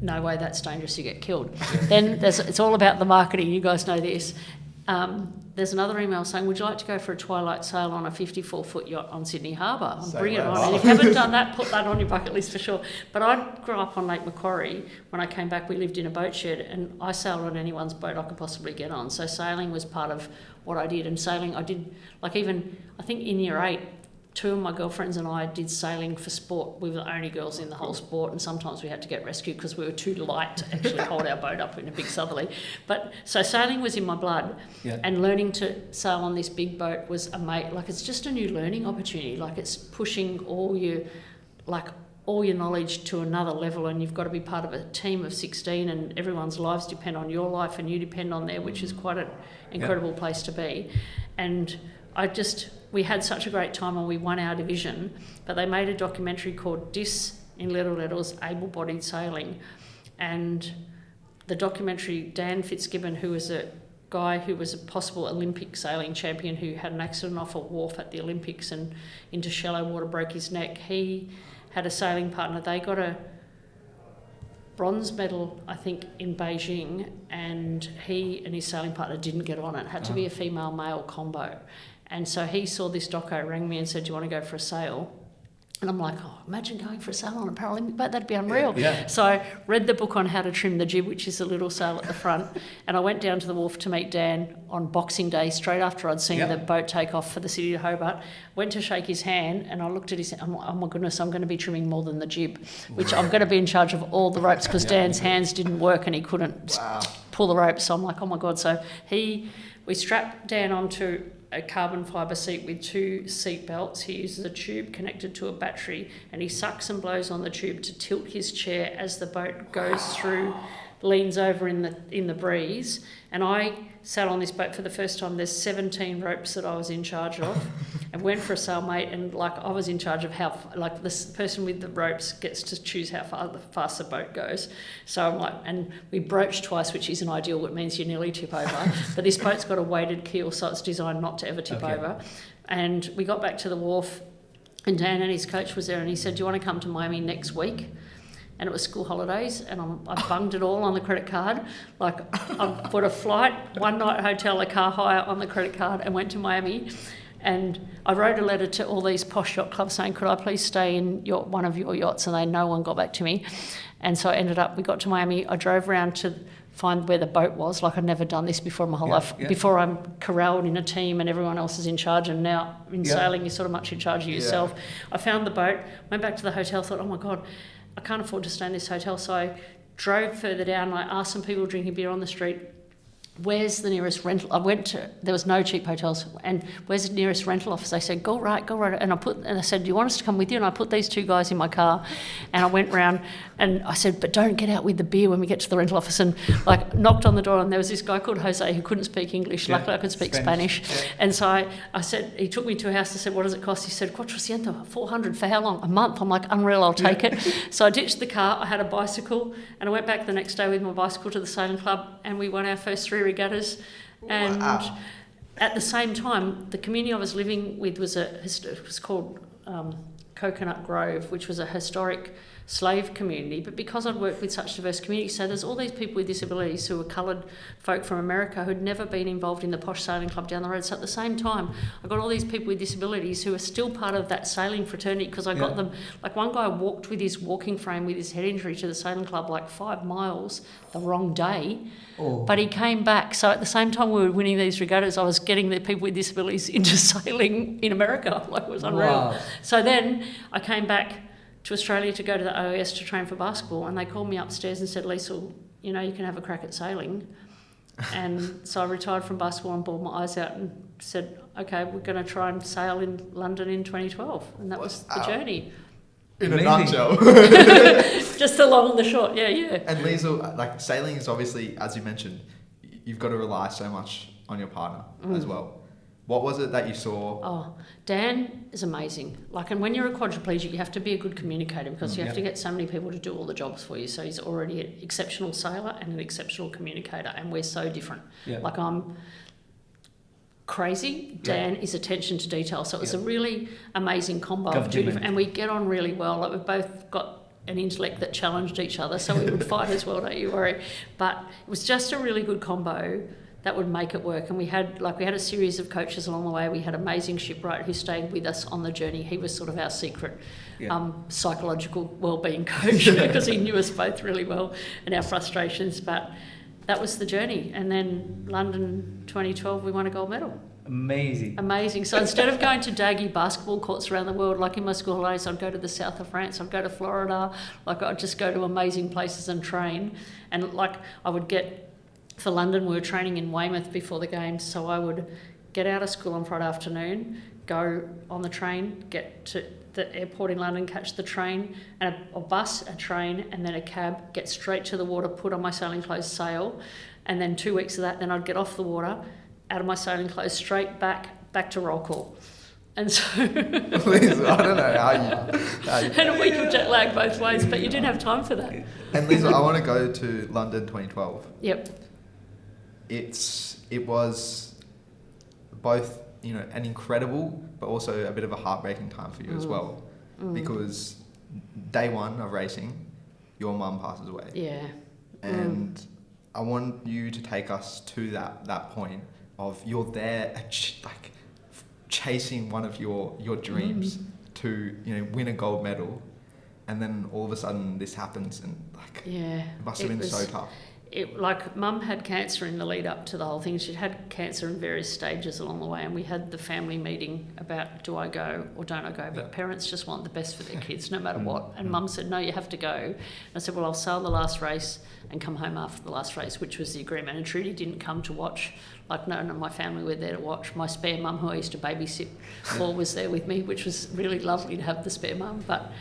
no way, that's dangerous, you get killed. Then it's all about the marketing, you guys know this. There's another email saying, would you like to go for a twilight sail on a 54-foot yacht on Sydney Harbour? Bring it on. And if you haven't done that, put that on your bucket list for sure. But I grew up on Lake Macquarie. When I came back, we lived in a boat shed, and I sailed on anyone's boat I could possibly get on. So sailing was part of what I did. And sailing, I did, like, even, I think in year 8, 2 of my girlfriends and I did sailing for sport. We were the only girls in the whole sport, and sometimes we had to get rescued because we were too light to actually hold our boat up in a big southerly. But so sailing was in my blood, and learning to sail on this big boat was like, it's just a new learning opportunity. Like, it's pushing all your knowledge to another level, and you've got to be part of a team of 16, and everyone's lives depend on your life and you depend on theirs, which is quite an incredible place to be. And we had such a great time, and we won our division, but they made a documentary called DIS, in little letters, Able-Bodied Sailing. And the documentary, Dan Fitzgibbon, who was a guy who was a possible Olympic sailing champion who had an accident off a wharf at the Olympics and into shallow water, broke his neck. He had a sailing partner. They got a bronze medal, I think, in Beijing, and he and his sailing partner didn't get on it. It had to be a female-male combo. And so he saw this doco, rang me and said, do you want to go for a sail? And I'm like, imagine going for a sail on a Paralympic boat, that'd be unreal. So I read the book on how to trim the jib, which is a little sail at the front, and I went down to the wharf to meet Dan on Boxing Day, straight after I'd seen the boat take off for the city of Hobart. Went to shake his hand, and I looked at his hand, I'm like, oh my goodness, I'm going to be trimming more than the jib, which I'm going to be in charge of all the ropes, because Dan's hands didn't work and he couldn't pull the ropes. So I'm like, oh my God. So we strapped Dan onto a carbon fibre seat with 2 seat belts. He uses a tube connected to a battery, and he sucks and blows on the tube to tilt his chair as the boat goes through, leans over in the breeze. And I sat on this boat for the first time. There's 17 ropes that I was in charge of, and went for a sailmate, and I was in charge of how, this person with the ropes gets to choose how fast the boat goes. So I'm like, and we broached twice, which isn't ideal. It means you nearly tip over. But this boat's got a weighted keel, so it's designed not to ever tip over. And we got back to the wharf, and Dan and his coach was there, and he said, do you want to come to Miami next week? And it was school holidays, and I bunged it all on the credit card. Like, I put a flight, 1 night hotel, a car hire on the credit card, and went to Miami. And I wrote a letter to all these posh yacht clubs saying, could I please stay in one of your yachts? And no one got back to me. And so we got to Miami. I drove around to find where the boat was. Like, I'd never done this before in my whole life. Before, I'm corralled in a team and everyone else is in charge, and now in sailing you're sort of much in charge of yourself. I found the boat, went back to the hotel, thought, oh my God, I can't afford to stay in this hotel. So I drove further down, and I asked some people drinking beer on the street, where's the nearest rental? There was no cheap hotels, and where's the nearest rental office? They said, go right. And I said, do you want us to come with you? And I put these 2 guys in my car, and I went round, and I said, but don't get out with the beer when we get to the rental office. And knocked on the door, and there was this guy called Jose who couldn't speak English. Luckily I could speak Spanish. And so I said, he took me to a house. I said, what does it cost? He said, $400 for how long? A month. I'm like, unreal, I'll take it. So I ditched the car. I had a bicycle, and I went back the next day with my bicycle to the sailing club, and we won our first 3 regattas. And at the same time, the community I was living with was called Coconut Grove, which was a historic slave community, but because I'd worked with such diverse communities, so there's all these people with disabilities who were coloured folk from America who'd never been involved in the posh sailing club down the road. So at the same time, I got all these people with disabilities who are still part of that sailing fraternity, because I got them, like one guy walked with his walking frame with his head injury to the sailing club like 5 miles the wrong day, but he came back. So at the same time we were winning these regattas, I was getting the people with disabilities into sailing in America. Like, it was unreal. Wow. So then I came back to Australia to go to the OAS to train for basketball, and they called me upstairs and said, Liesl, you know, you can have a crack at sailing. And so I retired from basketball and bawled my eyes out and said, okay, we're going to try and sail in London in 2012. And that was the journey. In a Amazing. nutshell. Just the long and the short, yeah. And Liesl, like, sailing is obviously, as you mentioned, you've got to rely so much on your partner as well. What was it that you saw? Oh, Dan is amazing. Like, and when you're a quadriplegic, you have to be a good communicator, because you have to get so many people to do all the jobs for you. So he's already an exceptional sailor and an exceptional communicator, and we're so different. Yeah. Like, I'm crazy. Dan is attention to detail. So it was a really amazing combo of two different, and we get on really well. Like, we've both got an intellect that challenged each other, so we would fight as well, don't you worry. But it was just a really good combo that would make it work. And we had a series of coaches along the way. We had amazing shipwright who stayed with us on the journey. He was sort of our secret psychological wellbeing coach, because he knew us both really well and our frustrations. But that was the journey. And then London 2012, we won a gold medal. Amazing. So instead of going to daggy basketball courts around the world, like in my school holidays, I'd go to the south of France, I'd go to Florida, like I'd just go to amazing places and train. And like I would get, for London, we were training in Weymouth before the games, so I would get out of school on Friday afternoon, go on the train, get to the airport in London, catch the train, and a bus, a train, and then a cab, get straight to the water, put on my sailing clothes, sail, and then 2 weeks of that, then I'd get off the water, out of my sailing clothes, straight back to roll call. And so I don't know how you and a week of jet lag both ways, but you didn't have time for that. And Liesl, I want to go to London 2012. Yep. It was both, you know, an incredible but also a bit of a heartbreaking time for you as well, because day one of racing, your mum passes away. Yeah. And I want you to take us to that point of you're there, like chasing one of your dreams to, you know, win a gold medal, and then all of a sudden this happens, and like it must have been so tough. Like, Mum had cancer in the lead up to the whole thing. She'd had cancer in various stages along the way, and we had the family meeting about, do I go or don't I go? But parents just want the best for their kids no matter what. And Mum said, no, you have to go. And I said, well, I'll sail the last race and come home after the last race, which was the agreement. And Trudy didn't come to watch. Like, none of my family were there to watch. My spare mum, who I used to babysit, Paul, was there with me, which was really lovely to have the spare mum. But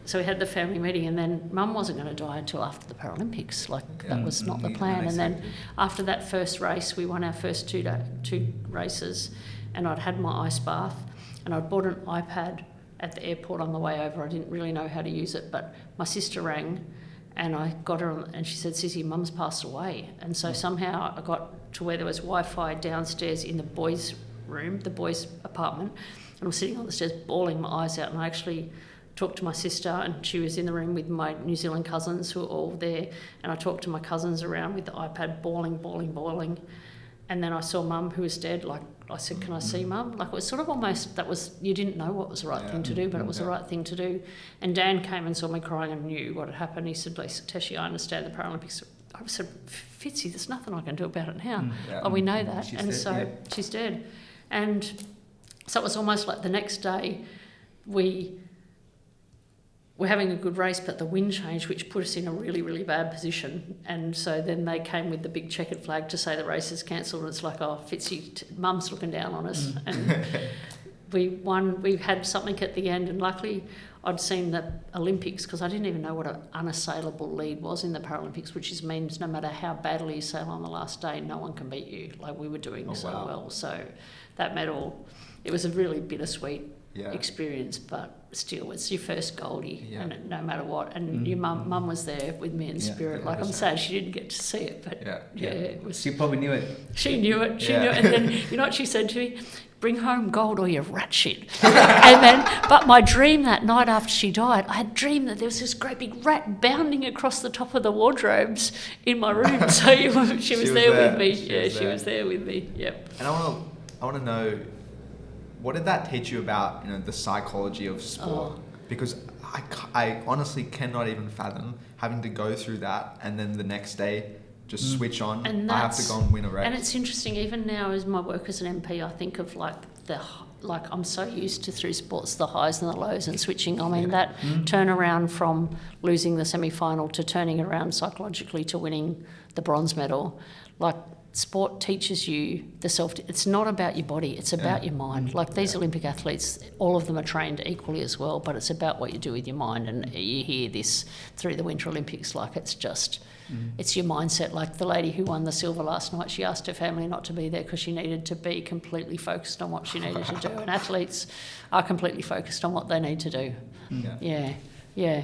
so we had the family meeting, and then Mum wasn't going to die until after the Paralympics. Like, that was not the plan. And then after that first race, we won our first two races, and I'd had my ice bath, and I'd bought an iPad at the airport on the way over. I didn't really know how to use it, but my sister rang, and I got her on, and she said, Sissy, Mum's passed away. And so somehow I got to where there was Wi-Fi downstairs in the boys' room, the boys' apartment, and I was sitting on the stairs bawling my eyes out, and I actually talked to my sister, and she was in the room with my New Zealand cousins who were all there, and I talked to my cousins around with the iPad, bawling, and then I saw Mum, who was dead. Like, I said, can I see Mum? Like, it was sort of almost, that was, you didn't know what was the right thing to do, but it was the right thing to do. And Dan came and saw me crying and knew what had happened. He said, Liesl Tesch, I understand the Paralympics. I said, Fitzy, there's nothing I can do about it now. We know that. She's and dead, so she's dead. And so it was almost like the next day we're having a good race, but the wind changed, which put us in a really, really bad position. And so then they came with the big checkered flag to say the race is cancelled. And it's like, oh, Fitzy, Mum's looking down on us. And we won. We had something at the end, and luckily I'd seen the Olympics, because I didn't even know what an unassailable lead was in the Paralympics, which means no matter how badly you sail on the last day, no one can beat you. Like, we were doing well. So that medal, it was a really bittersweet experience, but still, it's your first Goldie, Yeah. and no matter what. And your mum was there with me in spirit. Like, I'm sad she didn't get to see it, but it was. She probably knew it. She knew it. She knew it. And then, you know what she said to me? Bring home gold or you rat shit. And then, but my dream that night after she died, I had dreamed that there was this great big rat bounding across the top of the wardrobes in my room. So she was there with me. She was there with me. Yep. And I want to know, what did that teach you about, the psychology of sport? Because I honestly cannot even fathom having to go through that and then the next day just switch on. And I have to go and win a race. And it's interesting, even now as my work as an MP, I think of I'm so used to through sports the highs and the lows and switching. I mean, that turnaround from losing the semi-final to turning it around psychologically to winning the bronze medal, like, sport teaches you it's not about your body, it's about your mind. Like, these Olympic athletes, all of them are trained equally as well, but it's about what you do with your mind. And you hear this through the Winter Olympics, like, it's just, it's your mindset. Like the lady who won the silver last night, she asked her family not to be there because she needed to be completely focused on what she needed to do. And athletes are completely focused on what they need to do. Yeah.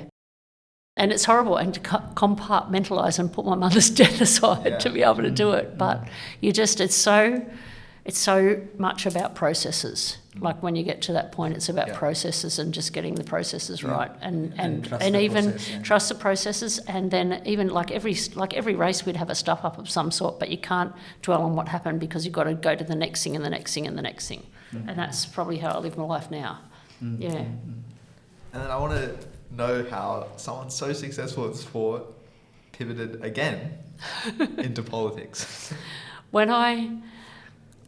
And it's horrible, and to compartmentalise and put my mother's death aside to be able to do it. But it's so much about processes. Like, when you get to that point, it's about processes and just getting the processes right, and even trust the processes. And then even like every race, we'd have a stuff up of some sort, but you can't dwell on what happened because you've got to go to the next thing and the next thing and the next thing. And that's probably how I live my life now. Yeah. And then I want to know how someone so successful at sport pivoted again into politics. When I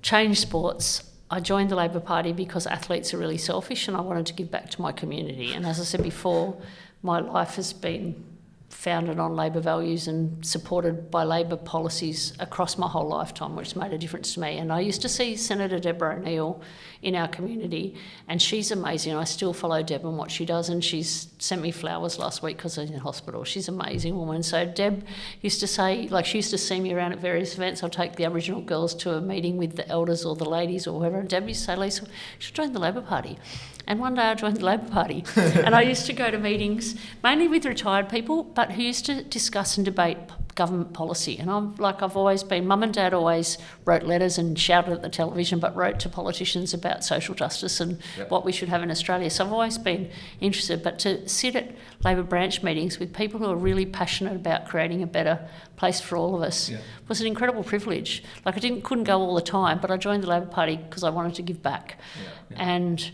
changed sports, I joined the Labor Party because athletes are really selfish and I wanted to give back to my community. And as I said before, my life has been founded on Labor values and supported by Labor policies across my whole lifetime, which made a difference to me. And I used to see Senator Deborah O'Neill in our community, and she's amazing. I still follow Deb and what she does, and she's sent me flowers last week because I was in hospital. She's an amazing woman. So Deb used to say, like, she used to see me around at various events. I'll take the Aboriginal girls to a meeting with the elders or the ladies or whoever, and Deb used to say, Liesl, you should join the Labor Party. And one day I joined the Labor Party and I used to go to meetings, mainly with retired people, but who used to discuss and debate government policy. And I've always been, Mum and Dad always wrote letters and shouted at the television, but wrote to politicians about social justice and what we should have in Australia. So I've always been interested, but to sit at Labor branch meetings with people who are really passionate about creating a better place for all of us was an incredible privilege. Like, I couldn't go all the time, but I joined the Labor Party because I wanted to give back. And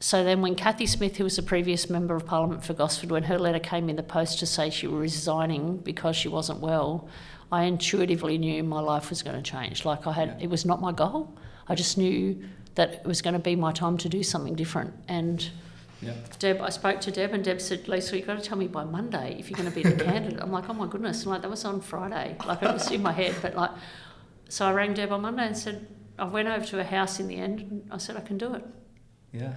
so then when Cathy Smith, who was the previous Member of Parliament for Gosford, when her letter came in the post to say she was resigning because she wasn't well, I intuitively knew my life was going to change. Like, it was not my goal. I just knew that it was going to be my time to do something different. And I spoke to Deb, and Deb said, Liesl, you've got to tell me by Monday if you're going to be the candidate. I'm like, oh my goodness. And that was on Friday. Like, it was in my head. But so I rang Deb on Monday and said, I went over to her house in the end, and I said, I can do it. Yeah.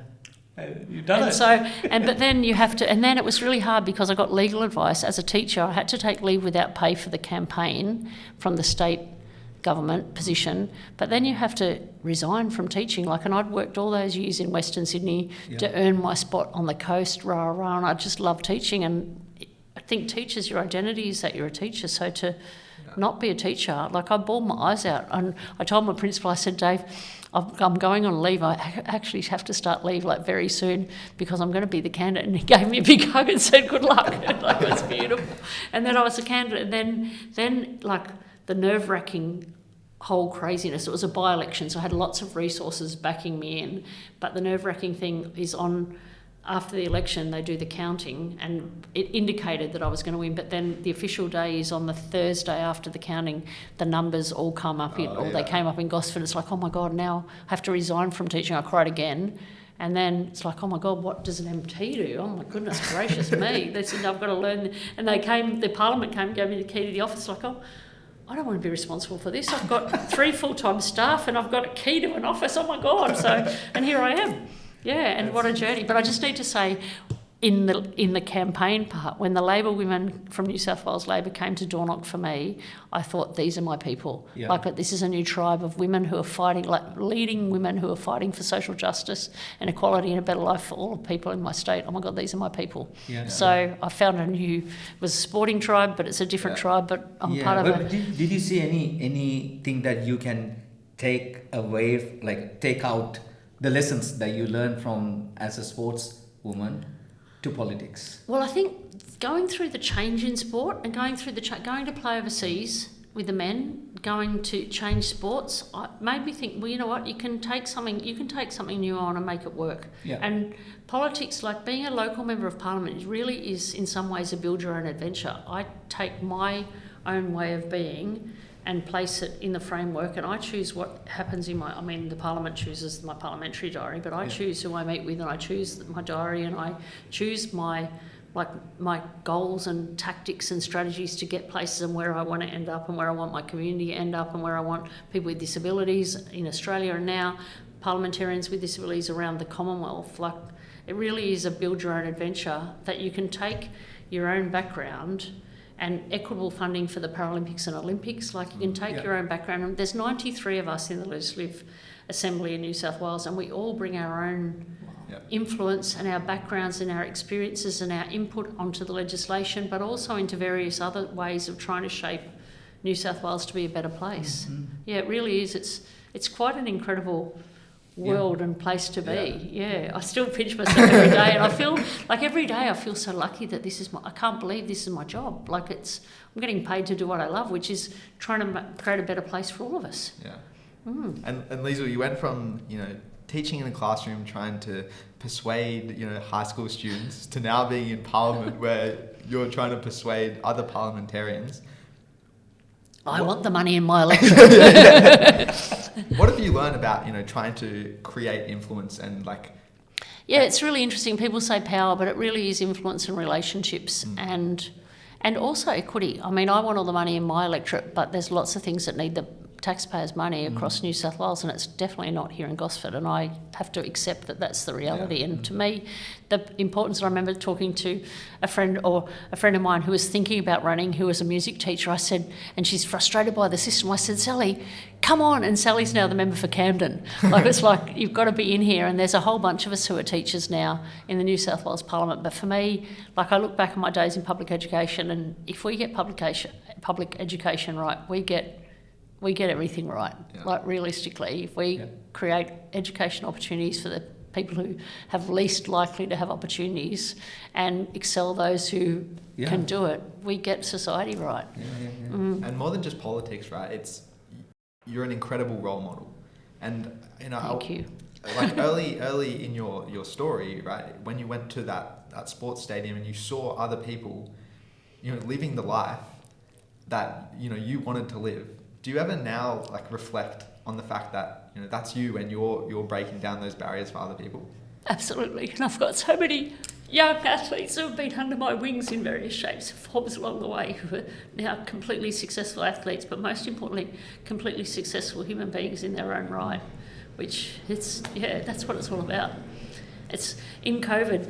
You've done it. But then you have to, and then it was really hard because I got legal advice. As a teacher, I had to take leave without pay for the campaign from the state government position, but then you have to resign from teaching. And I'd worked all those years in Western Sydney to earn my spot on the coast, and I just love teaching. And I think teachers, your identity is that you're a teacher, so to not be a teacher, I bawled my eyes out. And I told my principal, I said, Dave, I'm going on leave. I actually have to start leave very soon because I'm going to be the candidate. And he gave me a big hug and said, good luck. It was beautiful. And then I was the candidate. And then the nerve-wracking whole craziness. It was a by-election, so I had lots of resources backing me in. But the nerve-wracking thing is after the election, they do the counting, and it indicated that I was going to win. But then the official day is on the Thursday after the counting. The numbers all come up they came up in Gosford. It's like, oh my God, now I have to resign from teaching. I cried again. And then it's like, oh my God, what does an MT do? Oh my goodness gracious me. They said, I've got to learn. And the Parliament came and gave me the key to the office. I don't want to be responsible for this. I've got 3 full-time staff and I've got a key to an office. Oh my God. And here I am. Yeah, and what a journey. But I just need to say, in the campaign part, when the Labor women from New South Wales Labor came to door knock for me, I thought, these are my people. Yeah. Like, this is a new tribe of women who are fighting, like leading women who are fighting for social justice and equality and a better life for all people in my state. Oh my God, these are my people. Yeah. So I found it was a sporting tribe, but it's a different tribe, but I'm part of it. Did you see anything that you can take away, like take out the lessons that you learned from as a sports woman to politics? Well, I think going through the change in sport and going through going to play overseas with the men, going to change sports, made me think, well, you know what, you can take something new on and make it work. Yeah. And politics, like being a local member of parliament, it really is in some ways a build your own adventure. I take my own way of being and place it in the framework, and I choose what happens in the parliament chooses my parliamentary diary, but I choose who I meet with, and I choose my diary, and I choose my goals and tactics and strategies to get places and where I want to end up and where I want my community to end up and where I want people with disabilities in Australia and now parliamentarians with disabilities around the Commonwealth. Like, it really is a build your own adventure that you can take your own background and equitable funding for the Paralympics and Olympics. Like, you can take your own background. And there's 93 of us in the Liesl Assembly in New South Wales, and we all bring our own influence and our backgrounds and our experiences and our input onto the legislation, but also into various other ways of trying to shape New South Wales to be a better place. Mm-hmm. Yeah, it really is. It's quite an incredible world and place to be. Yeah, I still pinch myself every day, and I feel like every day I feel so lucky that I can't believe this is my job. Like, I'm getting paid to do what I love, which is trying to create a better place for all of us. Yeah. And Liesl, you went from, teaching in a classroom, trying to persuade, high school students, to now being in Parliament where you're trying to persuade other parliamentarians. I want the money in my electorate. What have you learned about, trying to create influence and Yeah, it's really interesting. People say power, but it really is influence and relationships and also equity. I mean, I want all the money in my electorate, but there's lots of things that need the taxpayers' money across New South Wales, and it's definitely not here in Gosford, and I have to accept that that's the reality. Yeah. And to me, the importance, I remember talking to a friend of mine who was thinking about running, who was a music teacher. I said, and she's frustrated by the system, I said, Sally, come on. And Sally's now the member for Camden. It's like, you've got to be in here, and there's a whole bunch of us who are teachers now in the New South Wales Parliament. But for me, I look back at my days in public education, and if we get public education right, we get everything right. Yeah. Realistically, if we create education opportunities for the people who have least likely to have opportunities and excel those who can do it, we get society right. And more than just politics, right? You're an incredible role model. And Thank you. Early in your story, right, when you went to that sports stadium and you saw other people, living the life that you wanted to live. Do you ever now reflect on the fact that that's you and you're breaking down those barriers for other people? Absolutely, and I've got so many young athletes who have been under my wings in various shapes and forms along the way, who are now completely successful athletes, but most importantly, completely successful human beings in their own right. Which that's what it's all about. It's in COVID.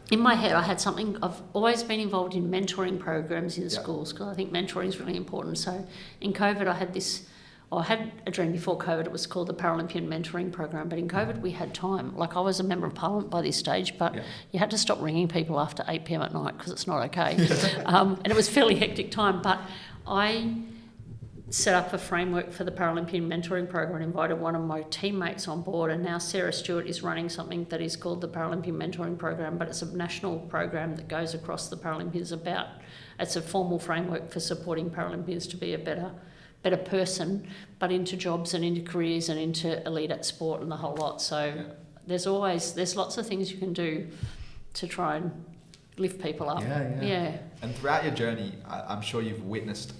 In my head, I had something. I've always been involved in mentoring programs in schools because I think mentoring is really important. So in COVID, I had a dream before COVID. It was called the Paralympian Mentoring Program. But in COVID, we had time. I was a member of Parliament by this stage, but you had to stop ringing people after 8 p.m. at night because it's not okay. And it was a fairly hectic time. But I set up a framework for the Paralympian Mentoring Program and invited one of my teammates on board, and now Sarah Stewart is running something that is called the Paralympian Mentoring Program, but it's a national program that goes across the Paralympians it's a formal framework for supporting Paralympians to be a better person, but into jobs and into careers and into elite at sport and the whole lot. So there's lots of things you can do to try and lift people up. Yeah. And throughout your journey, I'm sure you've witnessed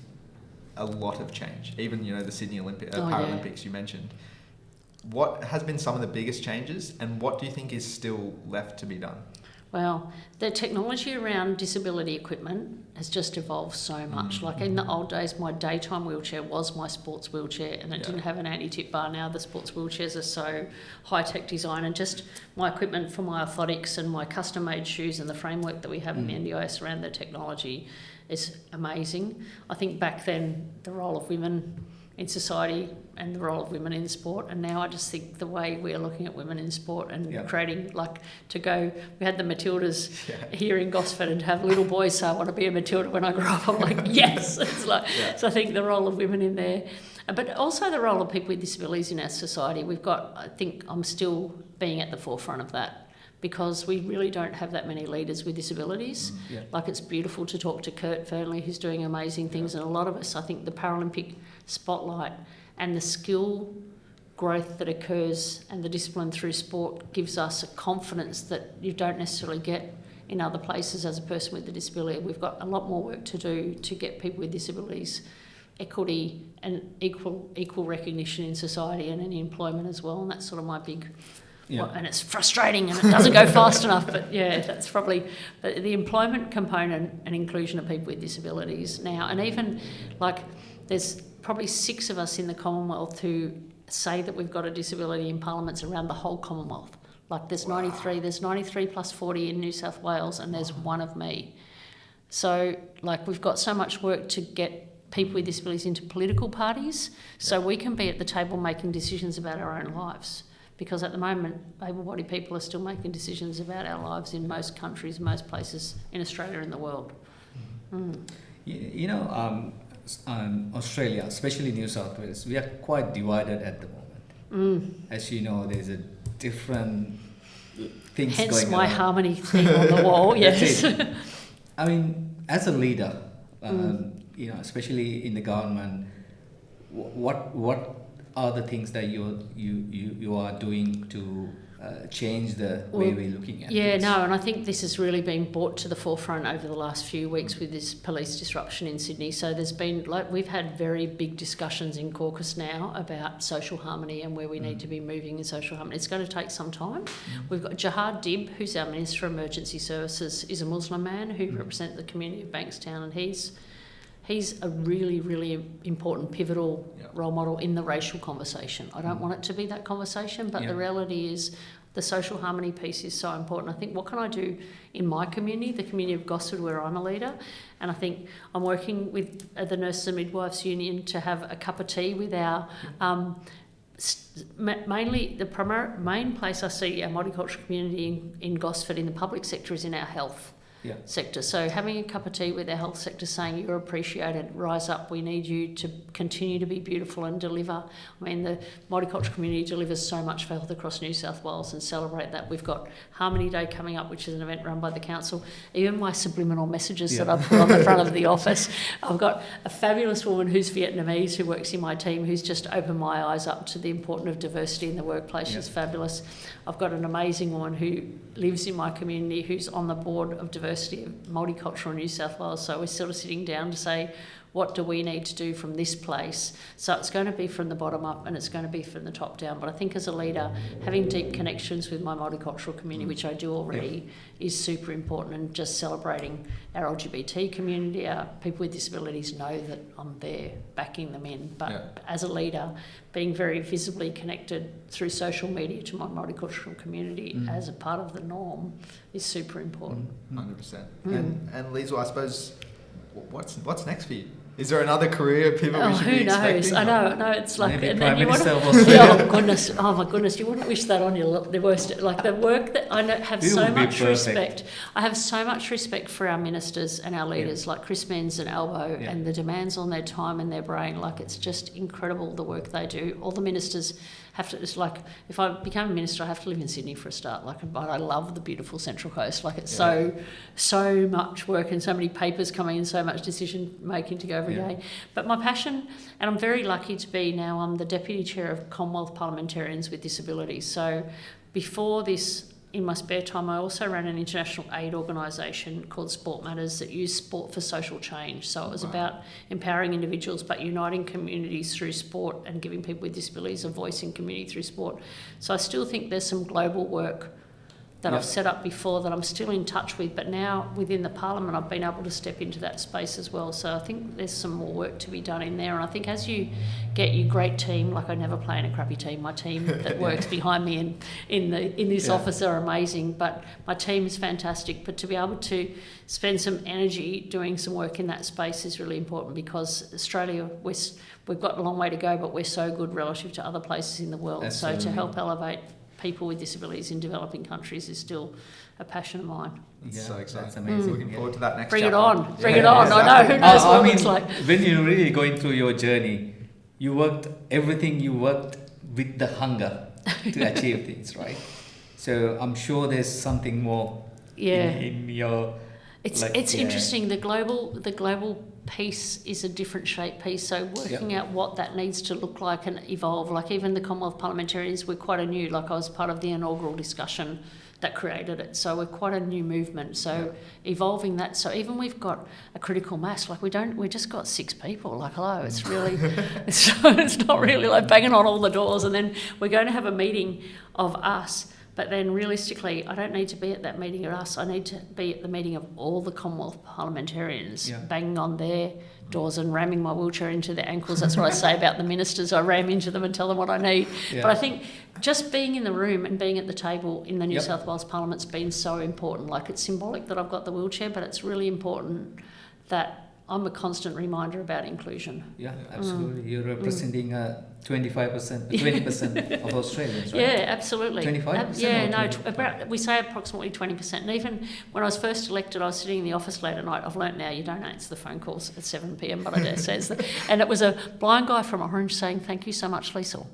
a lot of change, even the Sydney Paralympics you mentioned. What has been some of the biggest changes, and what do you think is still left to be done? Well, the technology around disability equipment has just evolved so much. Like in the old days, my daytime wheelchair was my sports wheelchair, and it didn't have an anti-tip bar. Now the sports wheelchairs are so high-tech design, and just my equipment for my orthotics and my custom-made shoes and the framework that we have in the NDIS around the technology is amazing. I think back then the role of women in society and the role of women in sport, and now I just think the way we're looking at women in sport and creating, like, to go, we had the Matildas here in Gosford, and to have little boys say I want to be a Matilda when I grow up, I'm like yes. It's like so I think the role of women in there, but also the role of people with disabilities in our society. We've got, I think I'm still being at the forefront of that, because we really don't have that many leaders with disabilities. Like, it's beautiful to talk to Kurt Fernley, who's doing amazing things, and a lot of us, I think the Paralympic spotlight and the skill growth that occurs and the discipline through sport gives us a confidence that you don't necessarily get in other places as a person with a disability. We've got a lot more work to do to get people with disabilities equity and equal recognition in society and in employment as well, and that's sort of my big... and it's frustrating and it doesn't go fast enough, but that's probably the employment component and inclusion of people with disabilities now. And even, like, there's probably 6 of us in the Commonwealth who say that we've got a disability in parliaments around the whole Commonwealth. Like, there's 93 plus 40 in New South Wales, and there's one of me. So, like, we've got so much work to get people with disabilities into political parties so we can be at the table making decisions about our own lives. Because at the moment, able-bodied people are still making decisions about our lives in most countries, most places in Australia and the world. You know, Australia, especially New South Wales, we are quite divided at the moment. As you know, there's a different things Hence going on. Hence my harmony thing on the wall, yes. I mean, as a leader, you know, especially in the government, what are the things that you are doing to change the way we're looking at this? And I think this has really been brought to the forefront over the last few weeks with this police disruption in Sydney. So there's been, like, we've had very big discussions in caucus now about social harmony and where we need to be moving in social harmony. It's going to take some time. We've got Jihad Dib, who's our Minister for Emergency Services, is a Muslim man who represents the community of Bankstown, and he's a really, really important, pivotal role model in the racial conversation. I don't want it to be that conversation, but the reality is the social harmony piece is so important. I think, what can I do in my community, the community of Gosford, where I'm a leader? And I think I'm working with the Nurses and Midwives Union to have a cup of tea with our... mainly, the main place I see our multicultural community in Gosford in the public sector is in our health sector. So having a cup of tea with our health sector, saying you're appreciated, rise up, we need you to continue to be beautiful and deliver. I mean, the multicultural community delivers so much for health across New South Wales, and celebrate that. We've got Harmony Day coming up, which is an event run by the council. Even my subliminal messages that I put on the front of the office, I've got a fabulous woman who's Vietnamese who works in my team, who's just opened my eyes up to the importance of diversity in the workplace. She's fabulous. I've got an amazing woman who lives in my community who's on the board of diversity of multicultural New South Wales. So we're sort of sitting down to say, what do we need to do from this place? So it's going to be from the bottom up and it's going to be from the top down. But I think as a leader, having deep connections with my multicultural community, which I do already, is super important. And just celebrating our LGBT community, our people with disabilities know that I'm there backing them in. But as a leader, being very visibly connected through social media to my multicultural community as a part of the norm is super important. 100%. And Liesl, I suppose, what's next for you? Is there another career pivot we should be expecting? Who knows? I know, it's like... Maybe and Prime you Minister want of Australia. Oh my goodness, you wouldn't wish that on the worst... Like, the work that I have so much respect... I have so much respect for our ministers and our leaders, like Chris Menz and Albo, and the demands on their time and their brain. Like, it's just incredible the work they do. All the ministers have to... It's like, if I became a minister, I have to live in Sydney for a start. Like, but I love the beautiful Central Coast. Like, it's so much work and so many papers coming in, so much decision making to go every day. But my passion, and I'm very lucky to be now, I'm the Deputy Chair of Commonwealth Parliamentarians with Disabilities. So before this, in my spare time, I also ran an international aid organisation called Sport Matters that used sport for social change. So it was about empowering individuals but uniting communities through sport and giving people with disabilities a voice in community through sport. So I still think there's some global work that I've set up before that I'm still in touch with, but now within the Parliament I've been able to step into that space as well. So I think there's some more work to be done in there, and I think as you get your great team, like I never play in a crappy team, my team that works behind me in this office are amazing, but my team is fantastic, but to be able to spend some energy doing some work in that space is really important, because Australia, we've got a long way to go, but we're so good relative to other places in the world. Absolutely. So to help elevate people with disabilities in developing countries is still a passion of mine. It's so exciting. That's amazing. Looking forward to that next Bring chapter. it on. Bring it Yeah, on. exactly. I know. Who knows what it looks like. When you're really going through your journey, you worked with the hunger to achieve things, right? So I'm sure there's something more in your... It's interesting. The global piece is a different shape piece. So working out what that needs to look like and evolve. Like even the Commonwealth parliamentarians, we're quite a new. Like I was part of the inaugural discussion that created it. So we're quite a new movement. So evolving that. So even we've got a critical mass. Like we just got 6 people. Like hello, it's really, it's not really like banging on all the doors. And then we're going to have a meeting of us. But then realistically, I don't need to be at that meeting of us. I need to be at the meeting of all the Commonwealth parliamentarians, banging on their doors and ramming my wheelchair into their ankles. That's what I say about the ministers. I ram into them and tell them what I need. Yeah. But I think just being in the room and being at the table in the New South Wales Parliament's been so important. Like it's symbolic that I've got the wheelchair, but it's really important that I'm a constant reminder about inclusion. Yeah, absolutely. You're representing 20% of Australians, right? Yeah, absolutely. 25%? We say approximately 20%. And even when I was first elected, I was sitting in the office late at night. I've learnt now you don't answer the phone calls at 7 p.m, but I dare say that. And it was a blind guy from Orange saying, "Thank you so much, Liesl."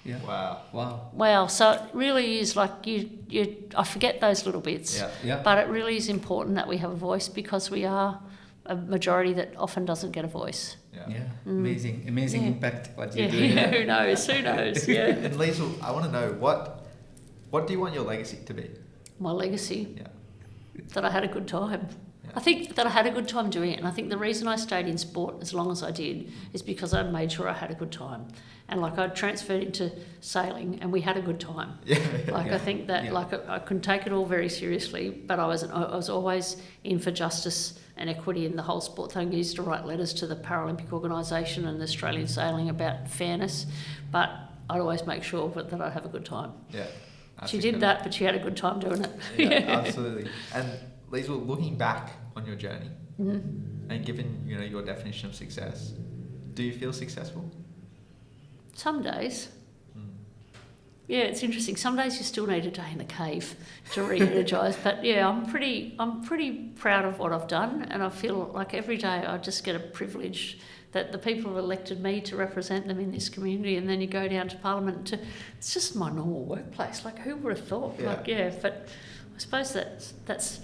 Yeah. Wow. Wow. So it really is like I forget those little bits. Yeah. But it really is important that we have a voice, because we are a majority that often doesn't get a voice. Amazing impact what you're doing. Who knows? Yeah. And Liesl, I want to know what do you want your legacy to be? My legacy? That I had a good time. I think that I had a good time doing it, and I think the reason I stayed in sport as long as I did is because I made sure I had a good time. And like I transferred into sailing and we had a good time. I think that I couldn't take it all very seriously, but I was always in for justice and equity in the whole sport thing. I used to write letters to the Paralympic organisation and the Australian Sailing about fairness, but I'd always make sure that I'd have a good time. Yeah. She did that, but she had a good time doing it. Yeah, absolutely. And Liesl, looking back on your journey and given your definition of success, do you feel successful? Some days. Yeah, it's interesting. Some days you still need a day in the cave to re-energise. But yeah, I'm pretty proud of what I've done, and I feel like every day I just get a privilege that the people have elected me to represent them in this community, and then you go down to Parliament it's just my normal workplace. Like who would have thought? But I suppose that's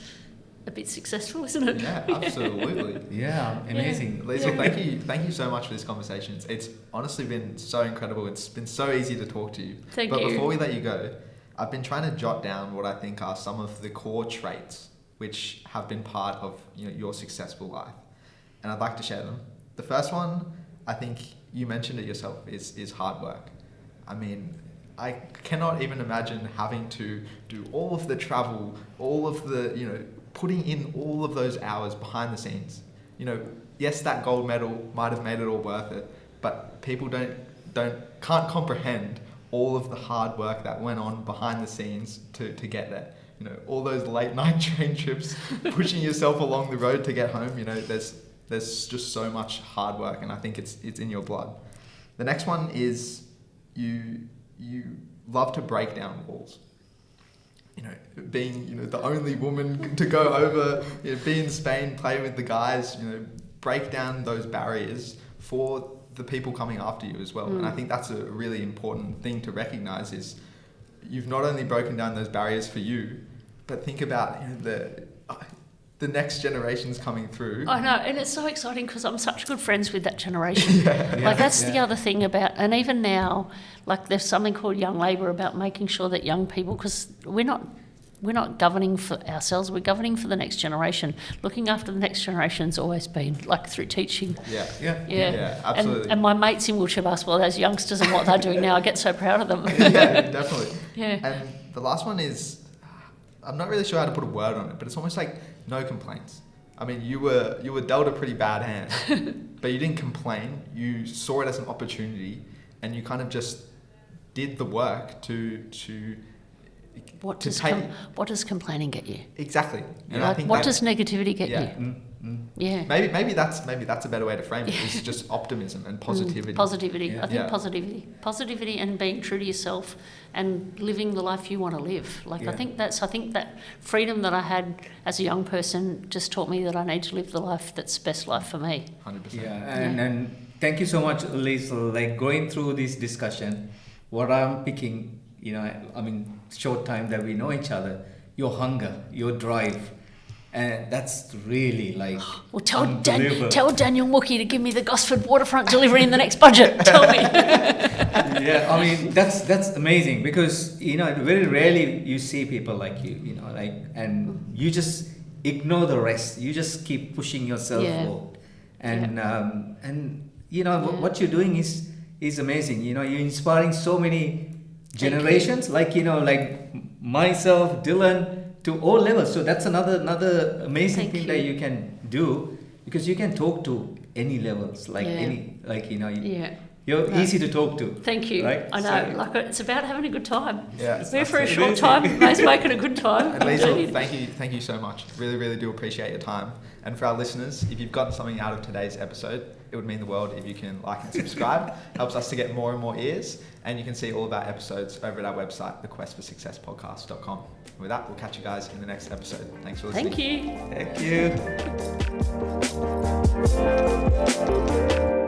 a bit successful, isn't it? Yeah, absolutely. Amazing. Liesl, thank you so much for this conversation. It's honestly been so incredible. It's been so easy to talk to you. Thank you. But before we let you go, I've been trying to jot down what I think are some of the core traits which have been part of your successful life, and I'd like to share them. The first one, I think you mentioned it yourself, is hard work. I mean, I cannot even imagine having to do all of the travel, all of the putting in all of those hours behind the scenes. Yes, that gold medal might have made it all worth it, but people can't comprehend all of the hard work that went on behind the scenes to get there. All those late night train trips, pushing yourself along the road to get home. There's just so much hard work, and I think it's in your blood. The next one is you love to break down walls. Being the only woman to go over, be in Spain, play with the guys, break down those barriers for the people coming after you as well. And I think that's a really important thing to recognise, is you've not only broken down those barriers for you, but think about the next generations coming through. I know, and it's so exciting because I'm such good friends with that generation. That's the other thing about, and even now, like there's something called Young Labour about making sure that young people, because we're not governing for ourselves, we're governing for the next generation. Looking after the next generation's always been like through teaching. Yeah, absolutely. And my mates in wheelchair basketball, those youngsters and what they're doing now, I get so proud of them. Yeah, definitely. Yeah. And the last one is, I'm not really sure how to put a word on it, but it's almost like no complaints. I mean, you were dealt a pretty bad hand, but you didn't complain. You saw it as an opportunity, and you kind of just did the work to What does complaining get you? Exactly. And Like, I think what does negativity get yeah. you? Yeah. Maybe that's a better way to frame it. It's just optimism and positivity. Positivity. Yeah. I think Yeah. positivity, and being true to yourself and living the life you want to live. Like Yeah. I think that freedom that I had as a young person just taught me that I need to live the life that's best life for me. 100%. Yeah, and thank you so much, Liesl. Like going through this discussion, what I'm picking, I mean, short time that we know each other, your hunger, your drive, and that's really like Well, tell unbelievable. Daniel Mookie to give me the Gosford waterfront delivery in the next budget. Tell me. Yeah, I mean that's amazing because very rarely you see people like you, and you just ignore the rest. You just keep pushing yourself Yeah. forward, and what you're doing is amazing. You're inspiring so many generations, like myself, Dylan, to all levels. So that's another amazing Thank thing you. that you can do because you can talk to any levels, Yeah. You're easy to talk to. Thank you. Right? I know. So- It's about having a good time. Yeah. It's there for a That's short amazing. time. Most making a good time. And Liesl, thank you so much. Really, really do appreciate your time. And for our listeners, if you've gotten something out of today's episode, it would mean the world if you can like and subscribe. Helps us to get more and more ears. And you can see all of our episodes over at our website, thequestforsuccesspodcast.com. And with that, we'll catch you guys in the next episode. Thanks for listening. Thank you. Thank you.